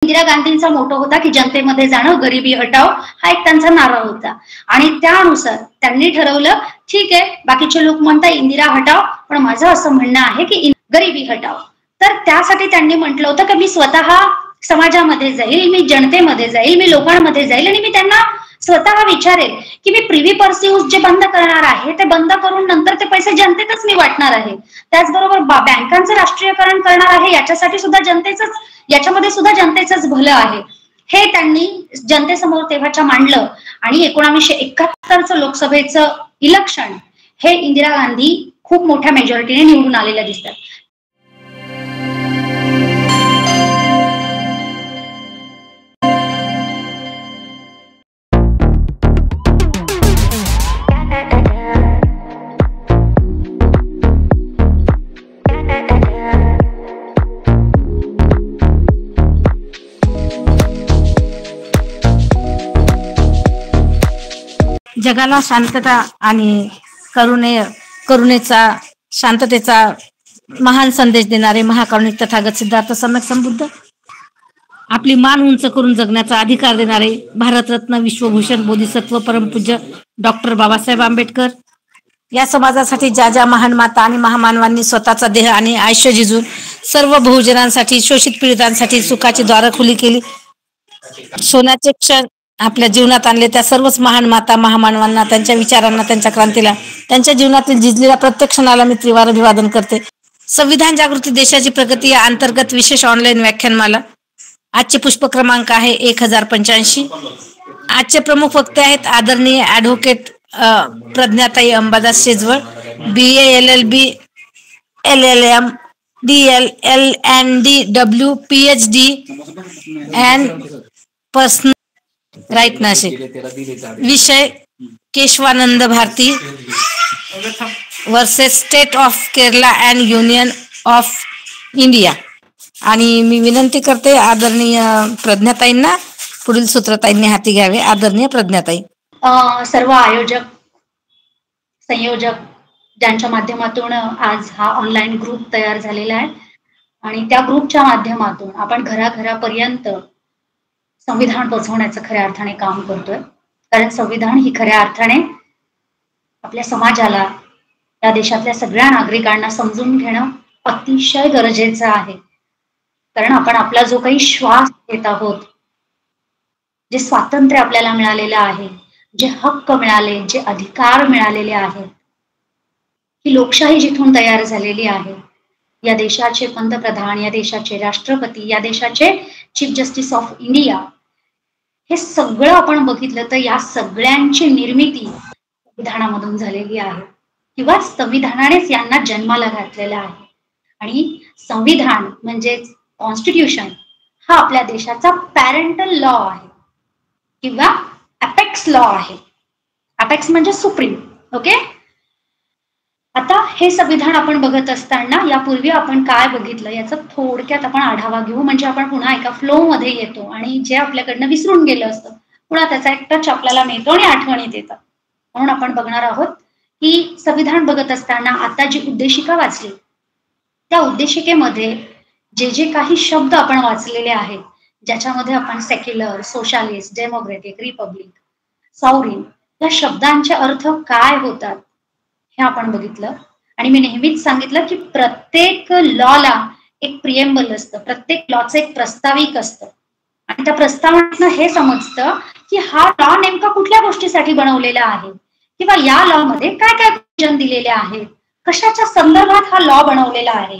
इंदिरा गांधींचा मोटो होता की जनतेमध्ये जाणं, गरिबी हटाओ, हा एक त्यांचा नारा होता आणि त्यानुसार त्यांनी ठरवलं ठीक आहे बाकीचे लोक म्हणतात इंदिरा हटाओ, पण माझं असं म्हणणं आहे की गरिबी हटाओ. तर त्यासाठी त्यांनी म्हटलं होतं की मी स्वतः समाजामध्ये जाईल, मी जनतेमध्ये जाईल, मी लोकांमध्ये जाईल आणि मी त्यांना स्वतः विचारेल की मी प्रिव्ही पर्सिव्ह जे बंद करणार आहे ते बंद करून नंतर ते पैसे जनतेतच मी वाटणार आहे. त्याचबरोबर बँकांचं राष्ट्रीयकरण करणार आहे, याच्यासाठी सुद्धा याच्यामध्ये सुद्धा जनतेचंच भलं आहे हे त्यांनी जनतेसमोर तेव्हाच्या मांडलं आणि 1971चं लोकसभेचं इलेक्शन हे इंदिरा गांधी खूप मोठ्या मेजॉरिटीने निवडून आलेल्या दिसतात. जगाला शांतता आणि करुणेचा शांततेचा महान संदेश देणारे महाकारुणिक तथागत सिद्धार्थ सम्यक संबुद्ध, आपली मान उंच करून जगण्याचा अधिकार देणारे भारतरत्न विश्वभूषण बोधिसत्व परमपूज्य डॉक्टर बाबासाहेब आंबेडकर, या समाजासाठी ज्या महान माता आणि महामानवांनी स्वतःचा देह आणि आयुष्य झिजून सर्व बहुजनांसाठी शोषित पीडितांसाठी सुखाची द्वारं खुली केली, सोन्याचे क्षण आपल्या जीवनात आणले, त्या सर्वच महान माता महामानवांना, त्यांच्या विचारांना, त्यांच्या क्रांतीला, त्यांच्या जीवनातील झिजलेल्या प्रत्येक क्षणाला मी त्रिवार अभिवादन करते. संविधान जागृती देशाची प्रगती या अंतर्गत विशेष ऑनलाईन व्याख्यानमाला. आजचे पुष्प क्रमांक आहे 1085. आजचे प्रमुख वक्ते आहेत आदरणीय ॲडव्होकेट प्रज्ञाताई Ambadas Shejwal, BA LLB LLM DL LND W PhD and personal right Nashik. विषय Kesavananda Bharati versus state of Kerala and union of India. आणि मी विनंती करते आदरणीय प्रज्ञाताईंना पुढील सूत्रताईंनी हाती घ्यावे. आदरणीय प्रज्ञाताई. सर्व आयोजक संयोजक ज्यांच्या माध्यमातून आज हा ऑनलाईन ग्रुप तयार झालेला आहे आणि त्या ग्रुपच्या माध्यमातून आपण घराघरापर्यंत संविधान पोहोचवण्याचं खऱ्या अर्थाने काम करतोय. कारण संविधान ही खऱ्या अर्थाने आपल्या समाजाला, या देशातल्या सगळ्या नागरिकांना समजून घेणं अतिशय गरजेचं आहे. कारण आपण आपला जो काही श्वास घेत आहोत, जे स्वातंत्र्य आपल्याला मिळालेलं आहे, जे हक्क मिळाले, जे अधिकार मिळालेले आहेत, ही लोकशाही जिथून तयार झालेली आहे, या देशाचे पंतप्रधान, या देशाचे राष्ट्रपती, या देशाचे चीफ जस्टिस ऑफ इंडिया, हे सगळं आपण बघितलं तर या सगळ्यांची निर्मिती संविधानामधून झालेली आहे किंवा संविधानानेच यांना जन्माला घातलेला आहे. आणि संविधान म्हणजे कॉन्स्टिट्यूशन हा आपल्या देशाचा पॅरेंटल लॉ आहे किंवा अपेक्स लॉ आहे. अपेक्स म्हणजे सुप्रीम. ओके. आता हे संविधान आपण बघत असताना यापूर्वी आपण काय बघितलं याचा थोडक्यात आपण आढावा घेऊ, म्हणजे आपण पुन्हा एका फ्लो मध्ये येतो आणि जे आपल्याकडनं विसरून गेलं असतं पुन्हा त्याचा एक टच आपल्याला मिळतो आणि आठवणीत येतं. म्हणून आपण बघणार आहोत की संविधान बघत असताना आता जी उद्देशिका वाचली त्या उद्देशिकेमध्ये जे काही शब्द आपण वाचलेले आहेत, ज्याच्यामध्ये आपण secular, socialist, democratic, Republic, sovereign या शब्दांचे अर्थ काय होतात हे आपण बघितलं. आणि मी नेहमीच सांगितलं की प्रत्येक लॉला एक प्रिएम्बल असतं, प्रत्येक लॉचं एक प्रस्ताविक असतं आणि त्या प्रस्तावनेतनं हे समजतं की हा लॉ नेमका कुठल्या गोष्टीसाठी बनवलेला आहे किंवा या लॉ मध्ये काय काय प्रोविजन दिलेले आहेत, कशाच्या संदर्भात हा लॉ बनवलेला आहे,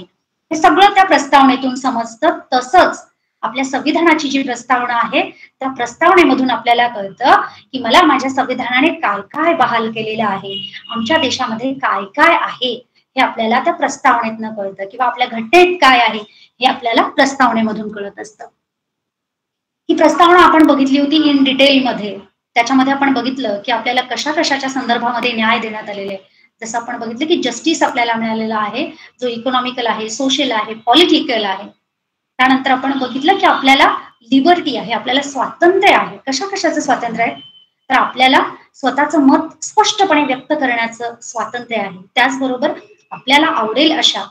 हे सगळं त्या प्रस्तावनेतून समजतं. तसंच आपल्या संविधानाची जी प्रस्तावना आहे त्या प्रस्तावनेमधून आपल्याला कळतं की मला माझ्या संविधानाने काय काय बहाल केलेलं आहे, आमच्या देशामध्ये काय काय आहे हे आपल्याला त्या प्रस्तावनेतनं कळतं किंवा आपल्या घटनेत काय आहे हे आपल्याला प्रस्तावनेमधून कळत असतं. ही प्रस्तावना आपण बघितली होती इन डिटेल मध्ये. त्याच्यामध्ये आपण बघितलं की आपल्याला कशा कशाच्या संदर्भामध्ये न्याय देण्यात आलेले आहे. जसं आपण बघितलं की जस्टिस आपल्याला मिळालेला आहे जो इकॉनॉमिकल आहे, सोशल आहे, पॉलिटिकल आहे. त्यानंतर आपण बघितलं की आपल्याला लिबर्टी आहे, आपल्याला स्वातंत्र्य आहे. कशा कशाचं स्वातंत्र्य आहे तर आपल्याला स्वतःचं मत स्पष्टपणे व्यक्त करण्याचं स्वातंत्र्य आहे. त्याचबरोबर आपल्याला आवडेल अशा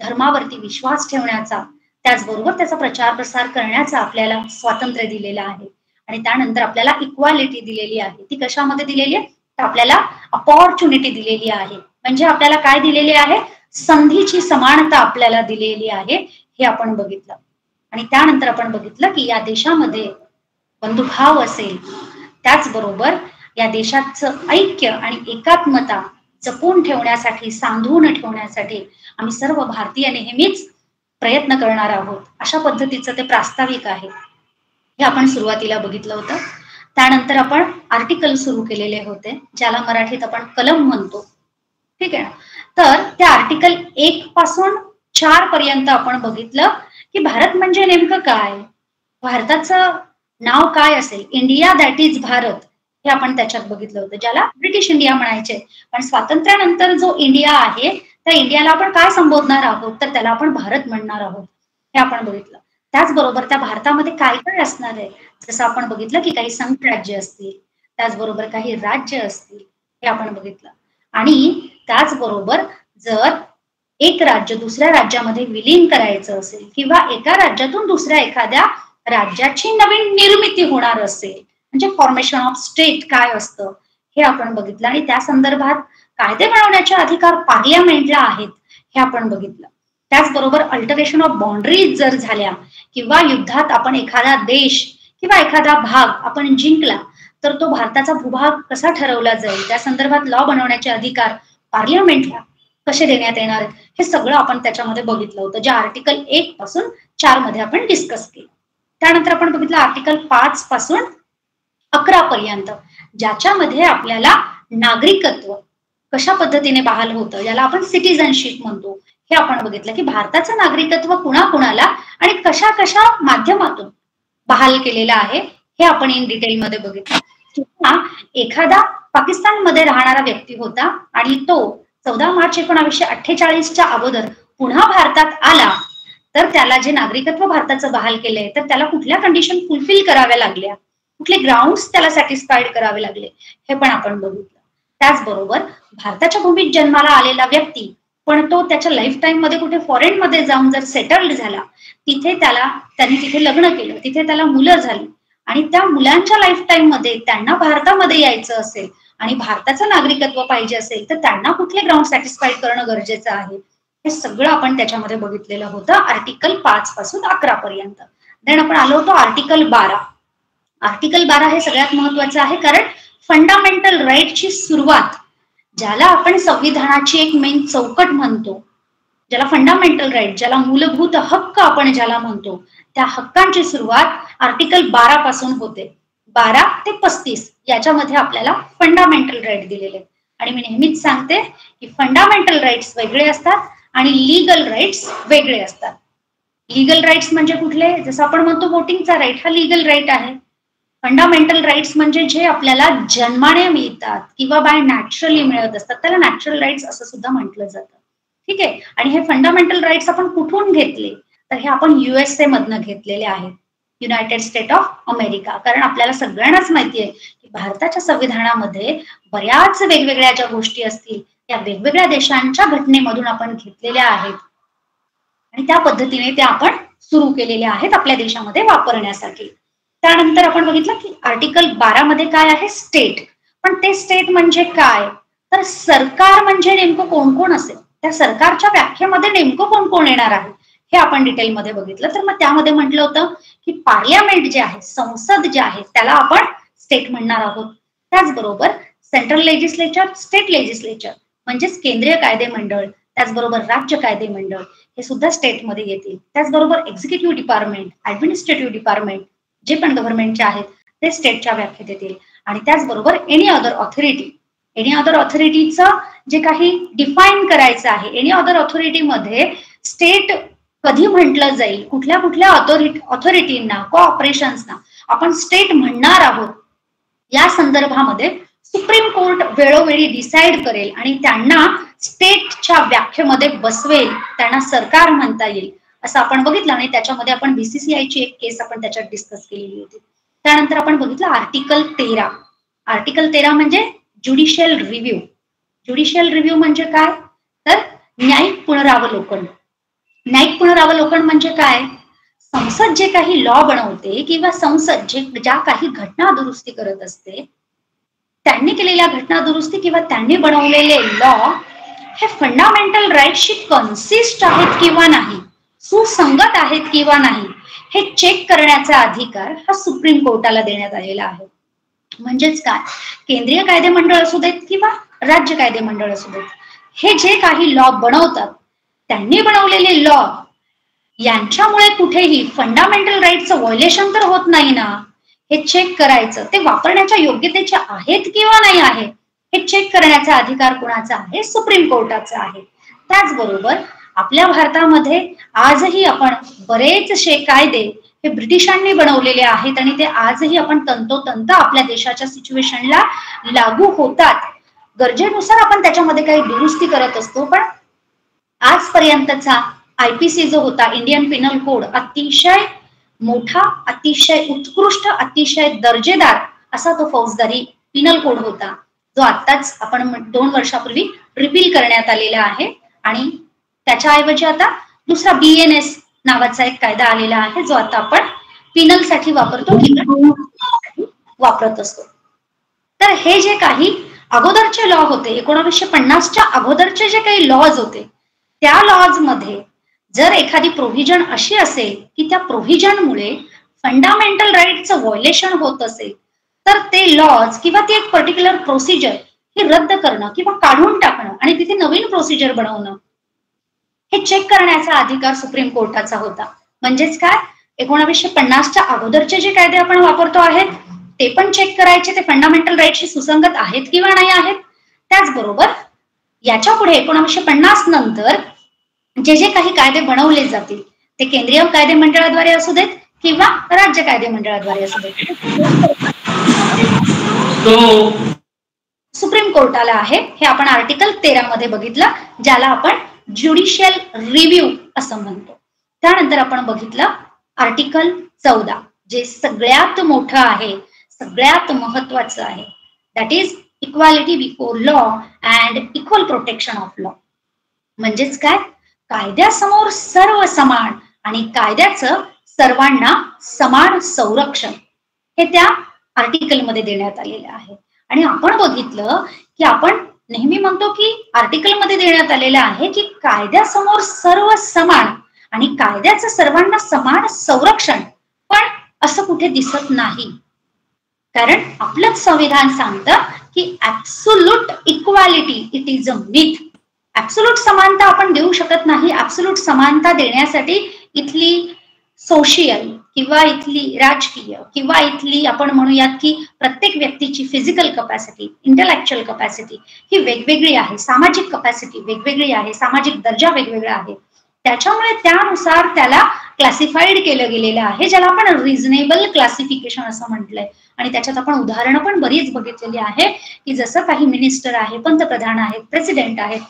धर्मावरती विश्वास ठेवण्याचा, त्याचबरोबर त्याचा प्रचार प्रसार करण्याचा आपल्याला स्वातंत्र्य दिलेलं आहे. आणि त्यानंतर आपल्याला इक्वालिटी दिलेली आहे. ती कशामध्ये दिलेली आहे? तर आपल्याला अपॉर्च्युनिटी दिलेली आहे. म्हणजे आपल्याला काय दिलेली आहे? संधीची समानता आपल्याला दिलेली आहे, हे आपण बघितलं. आणि त्यानंतर आपण बघितलं की या देशामध्ये बंधुभाव असेल, त्याचबरोबर या देशाचं ऐक्य आणि एकात्मता जपून ठेवण्यासाठी, सांधून ठेवण्यासाठी आम्ही सर्व भारतीय नेहमीच प्रयत्न करणार आहोत, अशा पद्धतीचं ते प्रास्ताविक आहे. हे आपण सुरुवातीला बघितलं होतं. त्यानंतर आपण आर्टिकल सुरू केलेले होते, ज्याला मराठीत आपण कलम म्हणतो. ठीक आहे ना. तर त्या आर्टिकल 1 पासून 4 पर्यंत आपण बघितलं की भारत म्हणजे नेमकं काय, भारताचं नाव काय असेल. इंडिया दॅट इज भारत हे आपण त्याच्यात बघितलं होतं, ज्याला ब्रिटिश इंडिया म्हणायचे. पण स्वातंत्र्यानंतर जो इंडिया आहे त्या इंडियाला आपण काय संबोधणार आहोत, तर त्याला आपण भारत म्हणणार आहोत, हे आपण बघितलं. त्याचबरोबर त्या भारतामध्ये काय काय असणार आहे, जसं आपण बघितलं की काही संघराज्य असतील, त्याचबरोबर काही राज्य असतील, हे आपण बघितलं. आणि त्याचबरोबर जर एक राज्य दुसऱ्या राज्यामध्ये विलीन करायचं असेल किंवा एका राज्यातून दुसऱ्या एखाद्या राज्याची नवीन निर्मिती होणार असेल, म्हणजे फॉर्मेशन ऑफ स्टेट काय असतं हे आपण बघितलं. आणि त्या संदर्भात कायदे बनवण्याचे अधिकार पार्लियामेंटला आहेत, हे आपण बघितलं. त्याचबरोबर अल्टरेशन ऑफ बाउंड्रीज जर झाल्या किंवा युद्धात आपण एखादा देश किंवा एखादा भाग आपण जिंकला, तर तो भारताचा भूभाग कसा ठरवला जाईल, त्या संदर्भात लॉ बनवण्याचे अधिकार पार्लियामेंटला कसे देण्यात येणार, हे सगळं आपण त्याच्यामध्ये बघितलं होतं, जे आर्टिकल 1 पासून 4 मध्ये आपण डिस्कस केलं. त्यानंतर आपण बघितलं आर्टिकल 5 पासून 11 पर्यंत, ज्याच्यामध्ये आपल्याला नागरिकत्व कशा पद्धतीने बहाल होतं, ज्याला आपण सिटिझनशिप म्हणतो, हे आपण बघितलं की भारताचं नागरिकत्व कुणाकुणाला आणि कशा कशा माध्यमातून बहाल केलेलं आहे, हे आपण इन डिटेलमध्ये बघितलं. किंवा एखादा पाकिस्तानमध्ये राहणारा व्यक्ती होता आणि तो 14 मार्च 1948च्या अगोदर पुन्हा भारतात आला, तर त्याला जे नागरिकत्व भारताचं बहाल केलंय, तर त्याला कुठल्या कंडिशन फुलफिल कराव्या लागल्या, कुठले ग्राउंड्स त्याला सॅटिस्फाईड करावे लागले, हे पण आपण बघितलं. त्याचबरोबर भारताच्या भूमीत जन्माला आलेला व्यक्ती पण तो त्याच्या लाईफ टाइम मध्ये कुठे फॉरेन मध्ये जाऊन जर सेटल्ड झाला, तिथे त्यांनी तिथे लग्न केलं, तिथे त्याला मुलं झाली आणि त्या मुलांच्या लाईफ टाइम मध्ये त्यांना भारतामध्ये यायचं असेल आणि भारताचं नागरिकत्व पाहिजे असेल, तर त्यांना कुठले ग्राउंड सॅटिस्फाईड करणं गरजेचं आहे, हे सगळं आपण त्याच्यामध्ये बघितलेलं होतं आर्टिकल 5 पासून 11 पर्यंत. देन आपण आलो होतो आर्टिकल 12. आर्टिकल 12 हे सगळ्यात महत्वाचं आहे, कारण फंडामेंटल राईटची सुरुवात, ज्याला आपण संविधानाची एक मेन चौकट म्हणतो, ज्याला फंडामेंटल राईट, ज्याला मूलभूत हक्क आपण ज्याला म्हणतो, त्या हक्कांची सुरुवात आर्टिकल 12 पासून होते. 12 ते 35 याच्यामध्ये आपल्याला फंडामेंटल राईट दिलेले. आणि मी नेहमीच सांगते की फंडामेंटल राईट्स वेगळे असतात आणि लीगल राईट्स वेगळे असतात. लीगल राईट्स म्हणजे कुठले, जसं आपण म्हणतो वोटिंगचा राईट हा लीगल राईट आहे. फंडामेंटल राईट्स म्हणजे जे आपल्याला जन्माने मिळतात किंवा बाय नॅचरली मिळत असतात, त्याला नॅचरल राईट्स असं सुद्धा म्हटलं जातं. ठीक आहे. आणि हे फंडामेंटल राईट्स आपण कुठून घेतले, तर हे आपण USA मधनं घेतलेले आहेत, युनायटेड स्टेट ऑफ अमेरिका. कारण आपल्याला सगळ्यांनाच माहिती आहे की भारताच्या संविधानामध्ये बऱ्याच वेगवेगळ्या ज्या गोष्टी असतील त्या वेगवेगळ्या देशांच्या घटनेमधून आपण घेतलेल्या आहेत आणि त्या पद्धतीने ते आपण सुरू केलेले आहेत आपल्या देशामध्ये वापरण्यासाठी. त्यानंतर आपण बघितलं की आर्टिकल 12 मध्ये काय आहे, स्टेट. पण ते स्टेट म्हणजे काय, तर सरकार म्हणजे नेमकं कोण कोण असेल, त्या सरकारच्या व्याख्येमध्ये नेमकं कोण कोण येणार आहे, हे आपण डिटेलमध्ये बघितलं. तर मग त्यामध्ये म्हटलं होतं की पार्लियामेंट जे आहे, संसद जे आहे, त्याला आपण स्टेट म्हणणार आहोत. त्याचबरोबर सेंट्रल लेजिस्लेचर, स्टेट लेजिस्लेचर म्हणजेच केंद्रीय कायदे मंडळ, त्याचबरोबर राज्य कायदे मंडळ, हे सुद्धा स्टेटमध्ये येतील. त्याचबरोबर एक्झिक्युटिव्ह डिपार्टमेंट, ऍडमिनिस्ट्रेटिव्ह डिपार्टमेंट जे पण गव्हर्नमेंटचे आहेत ते स्टेटच्या व्याख्येत येतील. आणि त्याचबरोबर any other authority, any other ऑथॉरिटीचं जे काही डिफाईन करायचं आहे, एनी अदर ऑथॉरिटीमध्ये स्टेट कधी म्हटलं जाईल, कुठल्या कुठल्या ऑथॉरिटींना, कोऑपरेशन्सना आपण स्टेट म्हणणार आहोत, या संदर्भामध्ये सुप्रीम कोर्ट वेळोवेळी डिसाईड करेल आणि त्यांना स्टेटच्या व्याख्येमध्ये बसवेल, त्यांना सरकार म्हणता येईल, असं आपण बघितलं. आणि त्याच्यामध्ये आपण BCCIची एक केस आपण त्याच्यात डिस्कस केलेली होती. त्यानंतर आपण बघितलं आर्टिकल 13. आर्टिकल 13 म्हणजे ज्युडिशियल रिव्ह्यू. ज्युडिशियल रिव्ह्यू म्हणजे काय, तर न्यायिक पुनरावलोकन. न्यायिक पुनरावलोकन म्हणजे काय? संसद जे काही लॉ बनवते किंवा संसद ज्या काही घटना दुरुस्ती करत असते, त्यांनी केलेल्या घटना दुरुस्ती किंवा त्यांनी बनवलेले लॉ हे फंडामेंटल राईट्सशी कन्सिस्ट आहेत किंवा नाही, सुसंगत आहेत किंवा नाही, हे चेक करण्याचा अधिकार हा सुप्रीम कोर्टाला देण्यात आलेला आहे. म्हणजेच काय, केंद्रीय कायदेमंडळ असू देत किंवा राज्य कायदेमंडळ असू देत, हे जे काही लॉ बनवतात त्यांनी बनवलेले लॉ यांच्यामुळे कुठेही फंडामेंटल राईटचं व्हायोलेशन तर होत नाही ना, हे चेक करायचं. ते वापरण्याच्या योग्यतेचे आहेत किंवा नाही आहे हे चेक करण्याचा अधिकार कुणाचा आहे? सुप्रीम कोर्टाचा आहे. त्याचबरोबर आपल्या भारतामध्ये आजही आपण बरेचसे कायदे हे ब्रिटिशांनी बनवलेले आहेत आणि ते आजही आपण तंतोतंत आपल्या देशाच्या सिच्युएशनला लागू होतात. गरजेनुसार आपण त्याच्यामध्ये काही दुरुस्ती करत असतो, पण आजपर्यंतचा IPC जो होता, इंडियन पिनल कोड, अतिशय मोठा, अतिशय उत्कृष्ट, अतिशय दर्जेदार असा तो फौजदारी पिनल कोड होता, जो आत्ताच आपण 2 वर्षापूर्वी रिपील करण्यात आलेला आहे. आणि त्याच्याऐवजी आता दुसरा BNS नावाचा एक कायदा आलेला आहे, जो आता आपण पिनल साठी वापरतो किंवा वापरत असतो. तर हे जे काही अगोदरचे लॉ होते, 1950च्या अगोदरचे जे काही लॉज होते, त्या लॉज मध्ये जर एखादी प्रोव्हिजन अशी असेल की त्या प्रोव्हिजनमुळे फंडामेंटल राईटचं व्हायोलेशन होत असेल, तर ते लॉज किंवा ती एक पर्टिक्युलर प्रोसिजर ही रद्द करणं किंवा काढून टाकणं आणि तिथे नवीन प्रोसिजर बनवणं, हे चेक करण्याचा अधिकार सुप्रीम कोर्टाचा होता. म्हणजेच काय, 1950च्या अगोदरचे जे कायदे आपण वापरतो आहेत ते पण चेक करायचे, ते फंडामेंटल राईटशी सुसंगत आहेत किंवा नाही आहेत. त्याचबरोबर याच्या पुढे 1950 नंतर जे जे काही कायदे बनवले जातील ते केंद्रीय कायदेमंडळाद्वारे असू देत किंवा राज्य कायदेमंडळाद्वारे असू देत, सुप्रीम कोर्टाला आहे. हे आपण आर्टिकल 13 मध्ये बघितलं, ज्याला आपण ज्युडिशियल रिव्ह्यू असं म्हणतो. त्यानंतर आपण बघितलं आर्टिकल 14, जे सगळ्यात मोठं आहे, सगळ्यात महत्वाचं आहे, that is equality before law and equal protection of law. म्हणजेच काय, कायद्यासमोर सर्व समान आणि कायद्याचं सर्वांना समान संरक्षण हे त्या आर्टिकलमध्ये देण्यात आलेलं आहे. आणि आपण बघितलं की आपण नेहमी म्हणतो की आर्टिकलमध्ये देण्यात आलेलं आहे की कायद्यासमोर सर्व समान आणि कायद्याचं सर्वांना समान संरक्षण, पण असं कुठे दिसत नाही. कारण आपलंच संविधान सांगतं की absolute equality it is a myth. Absolute समानता आपण देऊ शकत नाही. ऍब्सोल्यूट समानता देण्यासाठी इथली सोशियल किंवा इथली राजकीय किंवा इथली आपण म्हणूयात की प्रत्येक व्यक्तीची फिजिकल कपॅसिटी, इंटेलेक्च्युअल कपॅसिटी ही वेगवेगळी आहे, सामाजिक कपॅसिटी वेगवेगळी आहे, सामाजिक दर्जा वेगवेगळा आहे. त्याच्यामुळे त्यानुसार त्याला क्लासिफाईड केलं गेलेलं आहे, ज्याला आपण रिझनेबल क्लासिफिकेशन असं म्हटलंय. आणि त्याच्यात आपण उदाहरणं पण बरीच बघितलेली आहे की जसं काही मिनिस्टर आहे, पंतप्रधान आहेत, प्रेसिडेंट आहेत,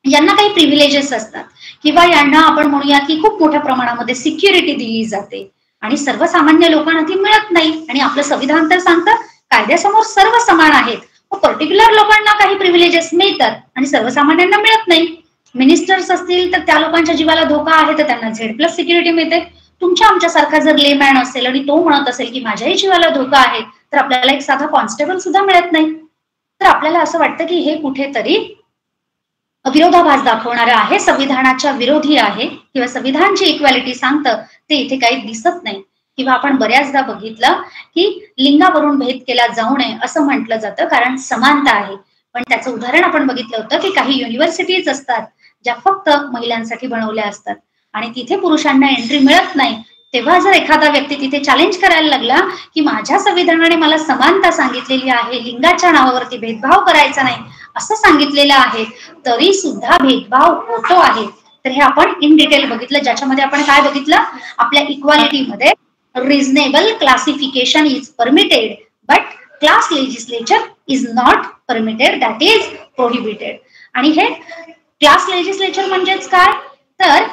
यांना काही प्रिव्हिलेजेस असतात किंवा यांना आपण म्हणूया की खूप मोठ्या प्रमाणामध्ये सिक्युरिटी दिली जाते आणि सर्वसामान्य लोकांना ती मिळत नाही. आणि आपलं संविधान तर सांगतं कायद्यासमोर सर्व समान आहेत, पर्टिक्युलर लोकांना काही प्रिव्हिलेजेस मिळतात आणि सर्वसामान्यांना मिळत नाही. मिनिस्टर्स असतील तर त्या लोकांच्या जीवाला धोका आहे तर त्यांना Z+ सिक्युरिटी मिळते. तुमच्या आमच्यासारखा जर लेमॅन असेल आणि तो म्हणत असेल की माझ्याही जीवाला धोका आहे, तर आपल्याला एक साधा कॉन्स्टेबल सुद्धा मिळत नाही. तर आपल्याला असं वाटतं की हे कुठेतरी विरोधाभास दाखवणारं आहे, संविधानाच्या विरोधी आहे किंवा संविधान जी इक्वॅलिटी सांगतं ते इथे काही दिसत नाही. किंवा आपण बऱ्याचदा बघितलं की लिंगावरून भेद केला जाऊ नये असं म्हटलं जातं, कारण समानता आहे. पण त्याचं उदाहरण आपण बघितलं होतं की काही युनिव्हर्सिटीज असतात ज्या फक्त महिलांसाठी बनवल्या असतात आणि तिथे पुरुषांना एंट्री मिळत नाही. तेव्हा जर एखादा व्यक्ती तिथे चॅलेंज करायला लागला की माझ्या संविधानाने मला समानता सांगितलेली आहे, लिंगाच्या नावावरती भेदभाव करायचा नाही असं सांगितलेलं आहे, तरी सुद्धा भेदभाव होतो आहे. तर हे आपण इन डिटेल बघितलं, ज्याच्यामध्ये आपण काय बघितलं, आपल्या इक्वालिटीमध्ये reasonable classification is permitted but class legislature is not permitted, that is prohibited. आणि हे क्लास लेजिस्लेचर म्हणजेच काय, तर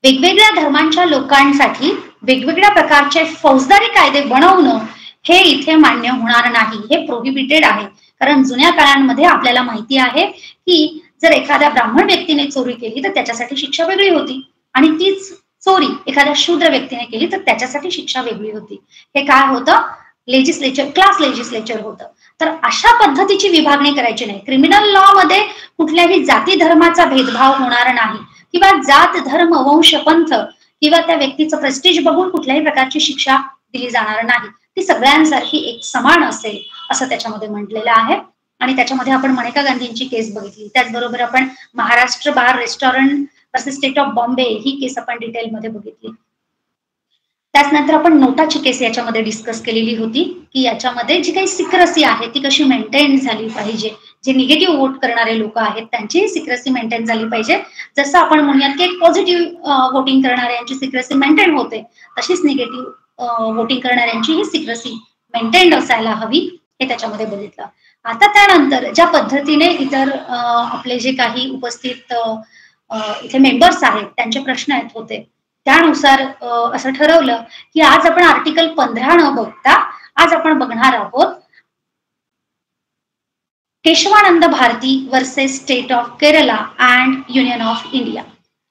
वेगवेगळ्या धर्मांच्या लोकांसाठी वेगवेगळ्या प्रकारचे फौजदारी कायदे बनवणं हे इथे मान्य होणार नाही, हे प्रोहिबिटेड आहे. कारण जुन्या काळांमध्ये आपल्याला माहिती आहे की जर एखाद्या ब्राह्मण व्यक्तीने चोरी केली तर त्याच्यासाठी शिक्षा वेगळी होती आणि तीच चोरी एखाद्या शूद्र व्यक्तीने केली तर त्याच्यासाठी शिक्षा वेगळी होती. हे काय होतं, लेजिस्लेचर, क्लास लेजिस्लेचर होतं. तर अशा पद्धतीची विभागणी करायची नाही. क्रिमिनल लॉ मध्ये कुठल्याही जाती धर्माचा भेदभाव होणार नाही किंवा जात धर्म वंश पंथ किंवा त्या व्यक्तीचं प्रेस्टिज बघून कुठल्याही प्रकारची शिक्षा दिली जाणार नाही. ती सगळ्यांसारखी एक समान असेल असं त्याच्यामध्ये म्हटलेलं आहे. आणि त्याच्यामध्ये आपण मनेका गांधींची केस बघितली. त्याचबरोबर आपण Maharashtra bar restaurant versus state of Bombay ही केस आपण डिटेलमध्ये बघितली. त्याचनंतर आपण नोटाची केस याच्यामध्ये डिस्कस केलेली होती की याच्यामध्ये जी काही सिक्रेसी आहे ती कशी मेंटेन झाली पाहिजे. जे निगेटिव्ह वोट करणारे लोक आहेत त्यांची सिक्रेसी मेंटेन झाली पाहिजे. जसं आपण म्हणूयात की एक पॉझिटिव्ह वोटिंग करणाऱ्यांची सिक्रेसी मेंटेन होते, तशीच निगेटिव्ह वोटिंग करणाऱ्यांची ही सिक्रेसी मेंटेन असायला हवी, हे त्याच्यामध्ये बघितलं. आता त्यानंतर ज्या पद्धतीने इतर आपले जे काही उपस्थित इथे मेंबर्स आहेत त्यांचे प्रश्न येत होते, त्यानुसार असं ठरवलं की आज आपण आर्टिकल 15 न बघता आज आपण बघणार आहोत Keshavananda Bharati versus state of Kerala and union of India.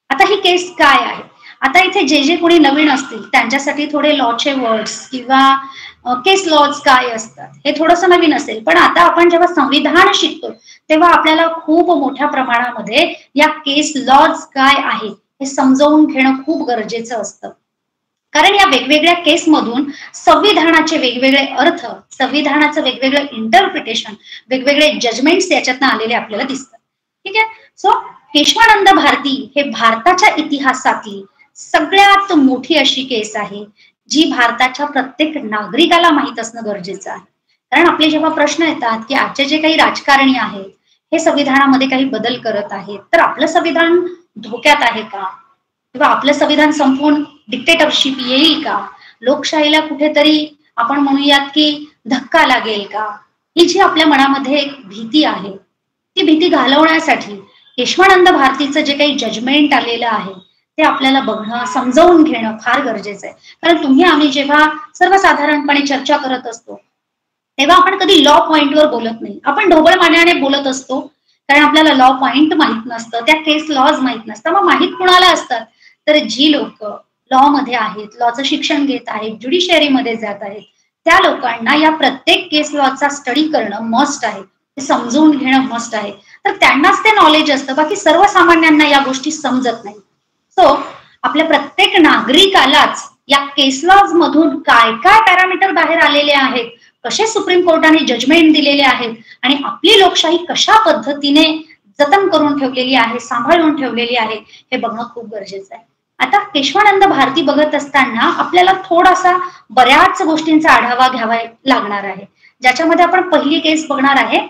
आता ही केस काय आहे, आता इथे जे जे कोणी नवीन असतील त्यांच्यासाठी थोडे लॉचे वर्ड्स किंवा केस लॉज काय असतात हे थोडंसं नवीन असेल, पण आता आपण जेव्हा संविधान शिकतो तेव्हा आपल्याला खूप मोठ्या प्रमाणामध्ये या केस लॉज काय आहे हे समजावून घेणं खूप गरजेचं असतं. कारण या वेगवेगळ्या केसमधून संविधानाचे वेगवेगळे अर्थ, संविधानाचं वेगवेगळं इंटरप्रिटेशन, वेगवेगळे जजमेंट्स याच्यातनं आलेले आपल्याला दिसतात. ठीक आहे. सो केशवानंद भारती हे भारताच्या इतिहासातली सगळ्यात मोठी अशी केस आहे जी भारताच्या प्रत्येक नागरिकाला माहीत असणं गरजेचं आहे. कारण आपले जेव्हा प्रश्न येतात की आजचे जे काही राजकारणी आहेत हे संविधानामध्ये काही बदल करत आहेत तर आपलं संविधान धोक्यात आहे का, किंवा आपलं संविधान संपवून डिक्टेटरशिप येईल का, लोकशाहीला कुठेतरी आपण म्हणूयात की धक्का लागेल का, ही जी आपल्या मनामध्ये एक भीती आहे ती भीती घालवण्यासाठी केशवानंद भारतीचं जे काही जजमेंट आलेलं आहे ते आपल्याला बघणं, समजावून घेणं फार गरजेचं आहे. कारण तुम्ही आम्ही जेव्हा सर्वसाधारणपणे चर्चा करत असतो तेव्हा आपण कधी लॉ पॉइंटवर बोलत नाही, आपण ढोबळ मान्याने बोलत असतो. कारण आपल्याला लॉ पॉइंट माहित नसतं, त्या केस लॉज माहित नसतं. मग माहित कुणाला असतात, तर जी लोक लॉ मध्ये आहेत, लॉचं शिक्षण घेत आहेत, ज्युडिशियरीमध्ये जात आहेत, त्या लोकांना या प्रत्येक केस लॉचा स्टडी करणं मस्ट आहे, ते समजून घेणं मस्ट आहे. तर त्यांनाच ते नॉलेज असतं, बाकी सर्वसामान्यांना या गोष्टी समजत नाही. सो आपल्या प्रत्येक नागरिकालाच या केस लॉज मधून काय काय पॅरामीटर बाहेर आलेले आहेत, कसे सुप्रीम कोर्टाने जजमेंट दिलेले आहेत आणि आपली लोकशाही कशा पद्धतीने जतन करून ठेवलेली आहे, सांभाळून ठेवलेली आहे हे बघणं खूप गरजेचं आहे. आता केशवानंद भारती बघत असताना आपल्याला थोडासा बऱ्याच गोष्टींचा आढावा घ्यावा लागणार आहे, ज्याच्यामध्ये आपण पहिली केस बघणार आहे,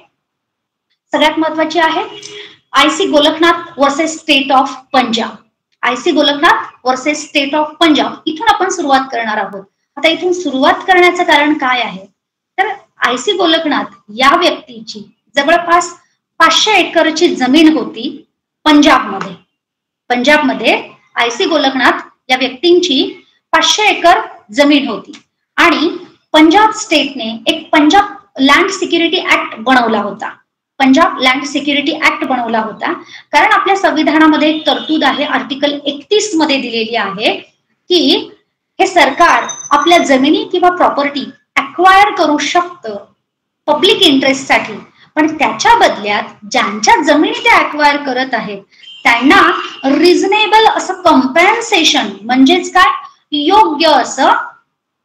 सगळ्यात महत्वाची आहे IC Golaknath versus state of Punjab. IC Golaknath versus state of Punjab इथून आपण सुरुवात करणार आहोत. आता इथून सुरुवात करण्याचं कारण काय आहे, तर आयसी गोलकनाथ या व्यक्तीची जवळपास 500 एकरची जमीन होती पंजाबमध्ये. पंजाबमध्ये आयसी गोलकनाथ या व्यक्तींची 500 एकर जमीन होती आणि पंजाब स्टेटने एक पंजाब लँड सिक्युरिटी ऍक्ट बनवला होता. पंजाब लँड सिक्युरिटी ऍक्ट बनवला होता कारण आपल्या संविधानामध्ये एक तरतूद आहे, आर्टिकल 31 मध्ये दिलेली आहे की हे सरकार आपल्या जमिनी किंवा प्रॉपर्टी अक्वायर करू शकतं पब्लिक इंटरेस्टसाठी, पण त्याच्या बदल्यात ज्यांच्या जमिनी ते अक्वायर करत आहेत त्यांना रिझनेबल असं कॉम्पेन्सेशन म्हणजेच काय, योग्य असं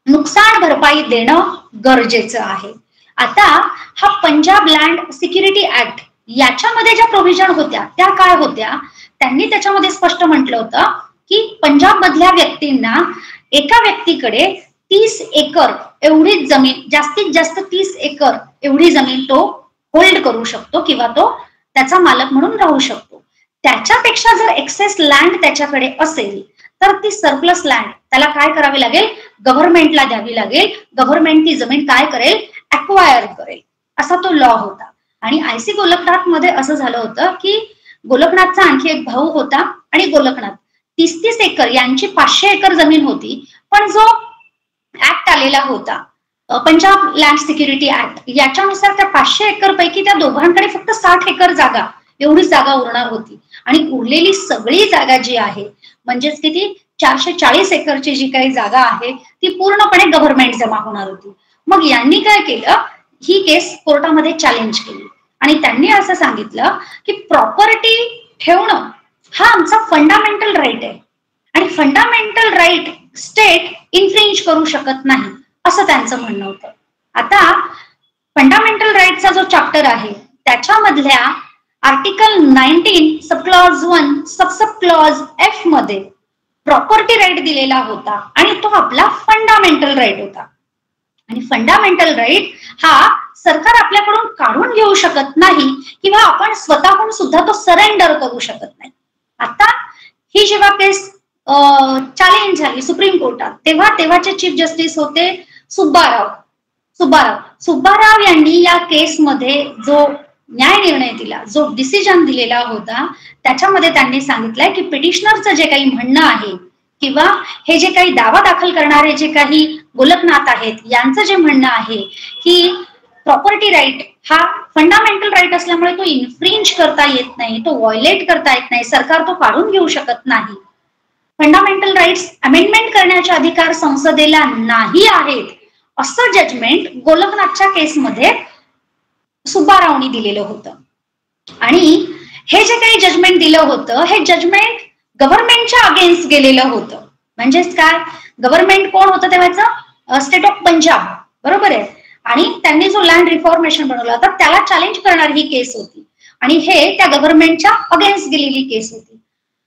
नुकसान भरपाई देणं गरजेचं आहे. आता हा पंजाब लँड सिक्युरिटी ऍक्ट याच्यामध्ये ज्या प्रोव्हिजन होत्या त्या काय होत्या, त्यांनी त्याच्यामध्ये स्पष्ट म्हटलं होतं की पंजाब मधल्या व्यक्तींना एका व्यक्तीकडे 30 एकर एवढीच जमीन, जास्तीत जास्त 30 एकर एवढी जमीन तो होल्ड करू शकतो किंवा तो त्याचा मालक म्हणून राहू शकतो. त्याच्यापेक्षा जर एक्सेस लँड त्याच्याकडे असेल तर ती सरप्लस लँड त्याला काय करावी लागेल, गव्हर्नमेंटला द्यावी लागेल. गव्हर्नमेंट ती जमीन काय करेल, अक्वायर करेल, असा तो लॉ होता. आणि आयसी गोलकनाथ मध्ये असं झालं होतं की गोलकनाथचा आणखी एक भाऊ होता आणि गोलकनाथ 30 एकर यांची 500 एकर जमीन होती, पण जो ऍक्ट आलेला होता पंजाब लँड सिक्युरिटी ऍक्ट याच्यानुसार त्या 500 एकर पैकी त्या दोघांकडे फक्त 60 एकर जागा एवढी जागा उरणार होती आणि उरलेली सगळी जागा जी आहे म्हणजेच किती 440 एकरची जी काही जागा आहे ती पूर्णपणे गव्हर्नमेंट जमा होणार होती. मग यांनी काय केलं, ही केस कोर्टामध्ये चॅलेंज केली आणि त्यांनी असं सांगितलं की प्रॉपर्टी ठेवणं हा आमचा फंडामेंटल राईट आहे आणि फंडामेंटल राईट स्टेट इन्फ्रिंज करू शकत नाही, असं त्यांचं म्हणणं होतं. आता फंडामेंटल राईटचा जो चॅप्टर आहे त्याच्यामधल्या article 19 sub clause 1 sub clause F मध्ये प्रॉपर्टी राईट दिलेला होता आणि तो आपला फंडामेंटल राईट होता. आणि फंडामेंटल राईट हा सरकार आपल्याकडून काढून घेऊ शकत नाही किंवा आपण स्वतःहून सुद्धा तो सरेंडर करू शकत नाही. आता ही जेव्हा केस चॅलेंज झाली सुप्रीम कोर्टात तेव्हा तेव्हाचे चीफ जस्टिस होते सुब्बाराव यांनी या केसमध्ये जो न्याय निर्णय दिला, जो डिसिजन दिलेला होता त्याच्यामध्ये त्यांनी सांगितलंय की पिटिशनरचं जे काही म्हणणं आहे किंवा हे जे काही दावा दाखल करणारे जे काही गोलकनाथ आहेत यांचं जे म्हणणं आहे की प्रॉपर्टी राईट हा फंडामेंटल राईट असल्यामुळे तो इन्फ्रिंज करता येत नाही, तो व्हायोलेट करता येत नाही, सरकार तो काढून घेऊ शकत नाही, फंडामेंटल राईट्स अमेंडमेंट करण्याचे अधिकार संसदेला नाही आहेत, असं जजमेंट गोलकनाथच्या केसमध्ये सुब्बारावनी दिलेलं होतं. आणि हे जे काही जजमेंट दिलं होतं हे जजमेंट गव्हर्नमेंटच्या अगेन्स्ट गेलेलं होतं. म्हणजेच काय, गव्हर्नमेंट कोण होतं तेव्हाचं, स्टेट ऑफ पंजाब, बरोबर आहे. आणि त्यांनी जो लँड रिफॉर्मेशन बनवला होता त्याला चॅलेंज करणारी ही केस होती आणि हे त्या गव्हर्नमेंटच्या अगेन्स्ट गेलेली केस होती.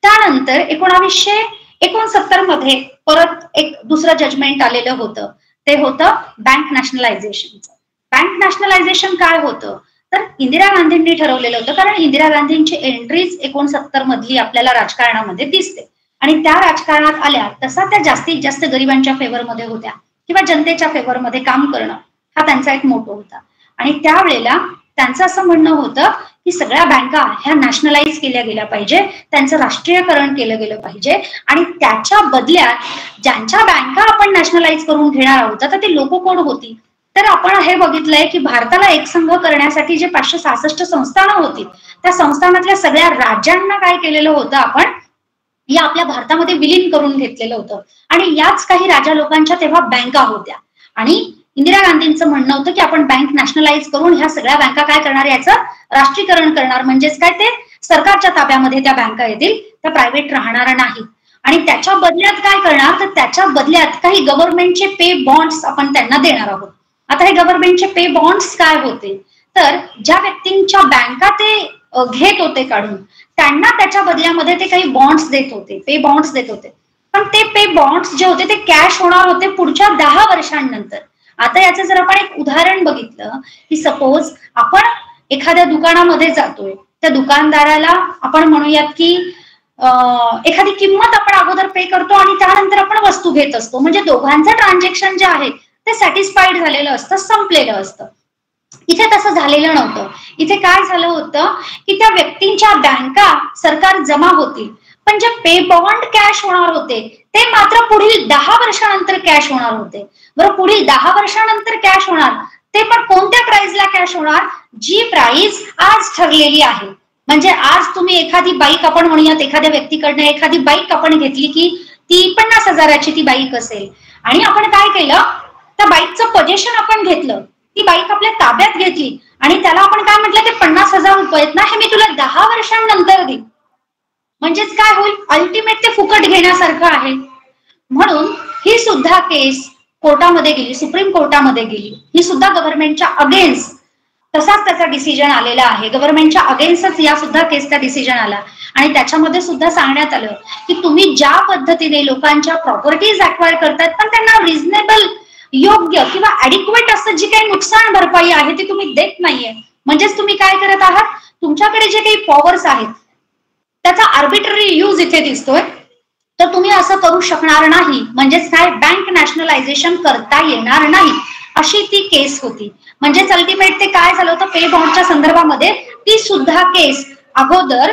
त्यानंतर 1969 मध्ये परत एक दुसरं जजमेंट आलेलं होतं, ते होतं बँक नॅशनलायझेशनचं. बँक नॅशनलायझेशन काय होतं तर इंदिरा गांधींनी ठरवलेलं होतं, कारण इंदिरा गांधींची एंट्रीज 69 मधली आपल्याला राजकारणामध्ये दिसते आणि त्या राजकारणात आल्या तसा त्या जास्तीत जास्त गरिबांच्या फेवरमध्ये होत्या किंवा जनतेच्या फेवरमध्ये काम करणं हा त्यांचा एक मोटो होता. आणि त्यावेळेला त्यांचं असं म्हणणं होतं की सगळ्या बँका ह्या नॅशनलाइज केल्या गेल्या पाहिजे, त्यांचं राष्ट्रीयकरण केलं गेलं पाहिजे आणि त्याच्या बदल्यात ज्यांच्या बँका आपण नॅशनलाइज करून घेणार आहोत तर ते लोक कोण होती, तर आपण हे बघितलंय की भारताला एकसंघ करण्यासाठी जे 566 संस्थानं होती त्या संस्थानातल्या सगळ्या राज्यांना काय केलेलं होतं, आपण या आपल्या भारतामध्ये विलीन करून घेतलेलं होतं आणि याच काही राजा लोकांच्या तेव्हा बँका होत्या. आणि इंदिरा गांधींचं म्हणणं होतं की आपण बँक नॅशनलाइज करून ह्या सगळ्या बँका काय करणार, याचं राष्ट्रीयकरण करणार, म्हणजेच काय ते सरकारच्या ताब्यामध्ये त्या बँका येतील, त्या प्रायव्हेट राहणार नाहीत. आणि त्याच्या बदल्यात काय करणार, तर त्याच्या बदल्यात काही गव्हर्नमेंटचे पे बॉन्ड्स आपण त्यांना देणार आहोत. आता हे गव्हर्नमेंटचे पे बॉन्ड्स काय होते, तर ज्या व्यक्तींच्या बँका ते घेत होते काढून त्यांना त्याच्या बदल्यामध्ये ते काही बॉन्ड्स देत होते, पे बॉन्ड्स देत होते. पण ते पे बॉन्ड्स जे होते ते कॅश होणार होते पुढच्या 10 वर्षांनंतर. आता याचं जर आपण एक उदाहरण बघितलं की सपोज आपण एखाद्या दुकानामध्ये जातोय, त्या दुकानदाराला आपण म्हणूयात की एखादी किंमत आपण अगोदर पे करतो आणि त्यानंतर आपण वस्तू घेत असतो, म्हणजे दोघांचं ट्रान्झॅक्शन जे आहे ते सॅटिस्फाईड झालेलं असतं, संपलेलं असतं. इथे तसं झालेलं नव्हतं. इथे काय झालं होतं की त्या व्यक्तींच्या बँका सरकार जमा होतील, पण जे पे बॉन्ड कॅश होणार होते ते मात्र पुढील 10 वर्षानंतर कॅश होणार होते. बरं, पुढील 10 वर्षानंतर कॅश होणार ते पण कोणत्या प्राइसला कॅश होणार, जी प्राइस आज ठरलेली आहे. म्हणजे आज तुम्ही एखादी बाईक, आपण म्हणूयात एखाद्या व्यक्तीकडनं एखादी बाईक आपण घेतली की ती 50,000ची ती बाईक असेल आणि आपण काय केलं, त्या बाईकचं पोझिशन आपण घेतलं, ती बाईक आपल्या ताब्यात घेतली आणि त्याला आपण काय म्हटलं, ते 50,000 रुपये ना, हे मी तुला 10 वर्षांनंतर देईन. म्हणजेच काय होईल, अल्टिमेट ते फुकट घेण्यासारखं आहे. म्हणून ही सुद्धा केस कोर्टामध्ये गेली, सुप्रीम कोर्टामध्ये गेली. ही सुद्धा गव्हर्नमेंटच्या अगेन्स्ट तसाच त्याचा डिसिजन आलेला आहे. गव्हर्नमेंटच्या अगेन्स्टच या सुद्धा केसचा डिसिजन आला आणि त्याच्यामध्ये सुद्धा सांगण्यात आलं की तुम्ही ज्या पद्धतीने लोकांच्या प्रॉपर्टीज अक्वायर करतात पण त्यांना रिझनेबल, योग्य किंवा ऍडिक्वेट असं जी काही नुकसान भरपाई आहे ती तुम्ही देत नाहीये. म्हणजेच तुम्ही काय करत आहात, तुमच्याकडे जे काही पॉवर्स आहेत त्याचा आर्बिट्ररी यूज इथे दिसतोय, तर तुम्ही असं करू शकणार नाही. म्हणजेच काय, बँक नॅशनलायझेशन करता येणार नाही, अशी ती केस होती. म्हणजेच अल्टिमेट ते काय झालं होतं, पे बॉन्डच्या संदर्भामध्ये ती सुद्धा केस अगोदर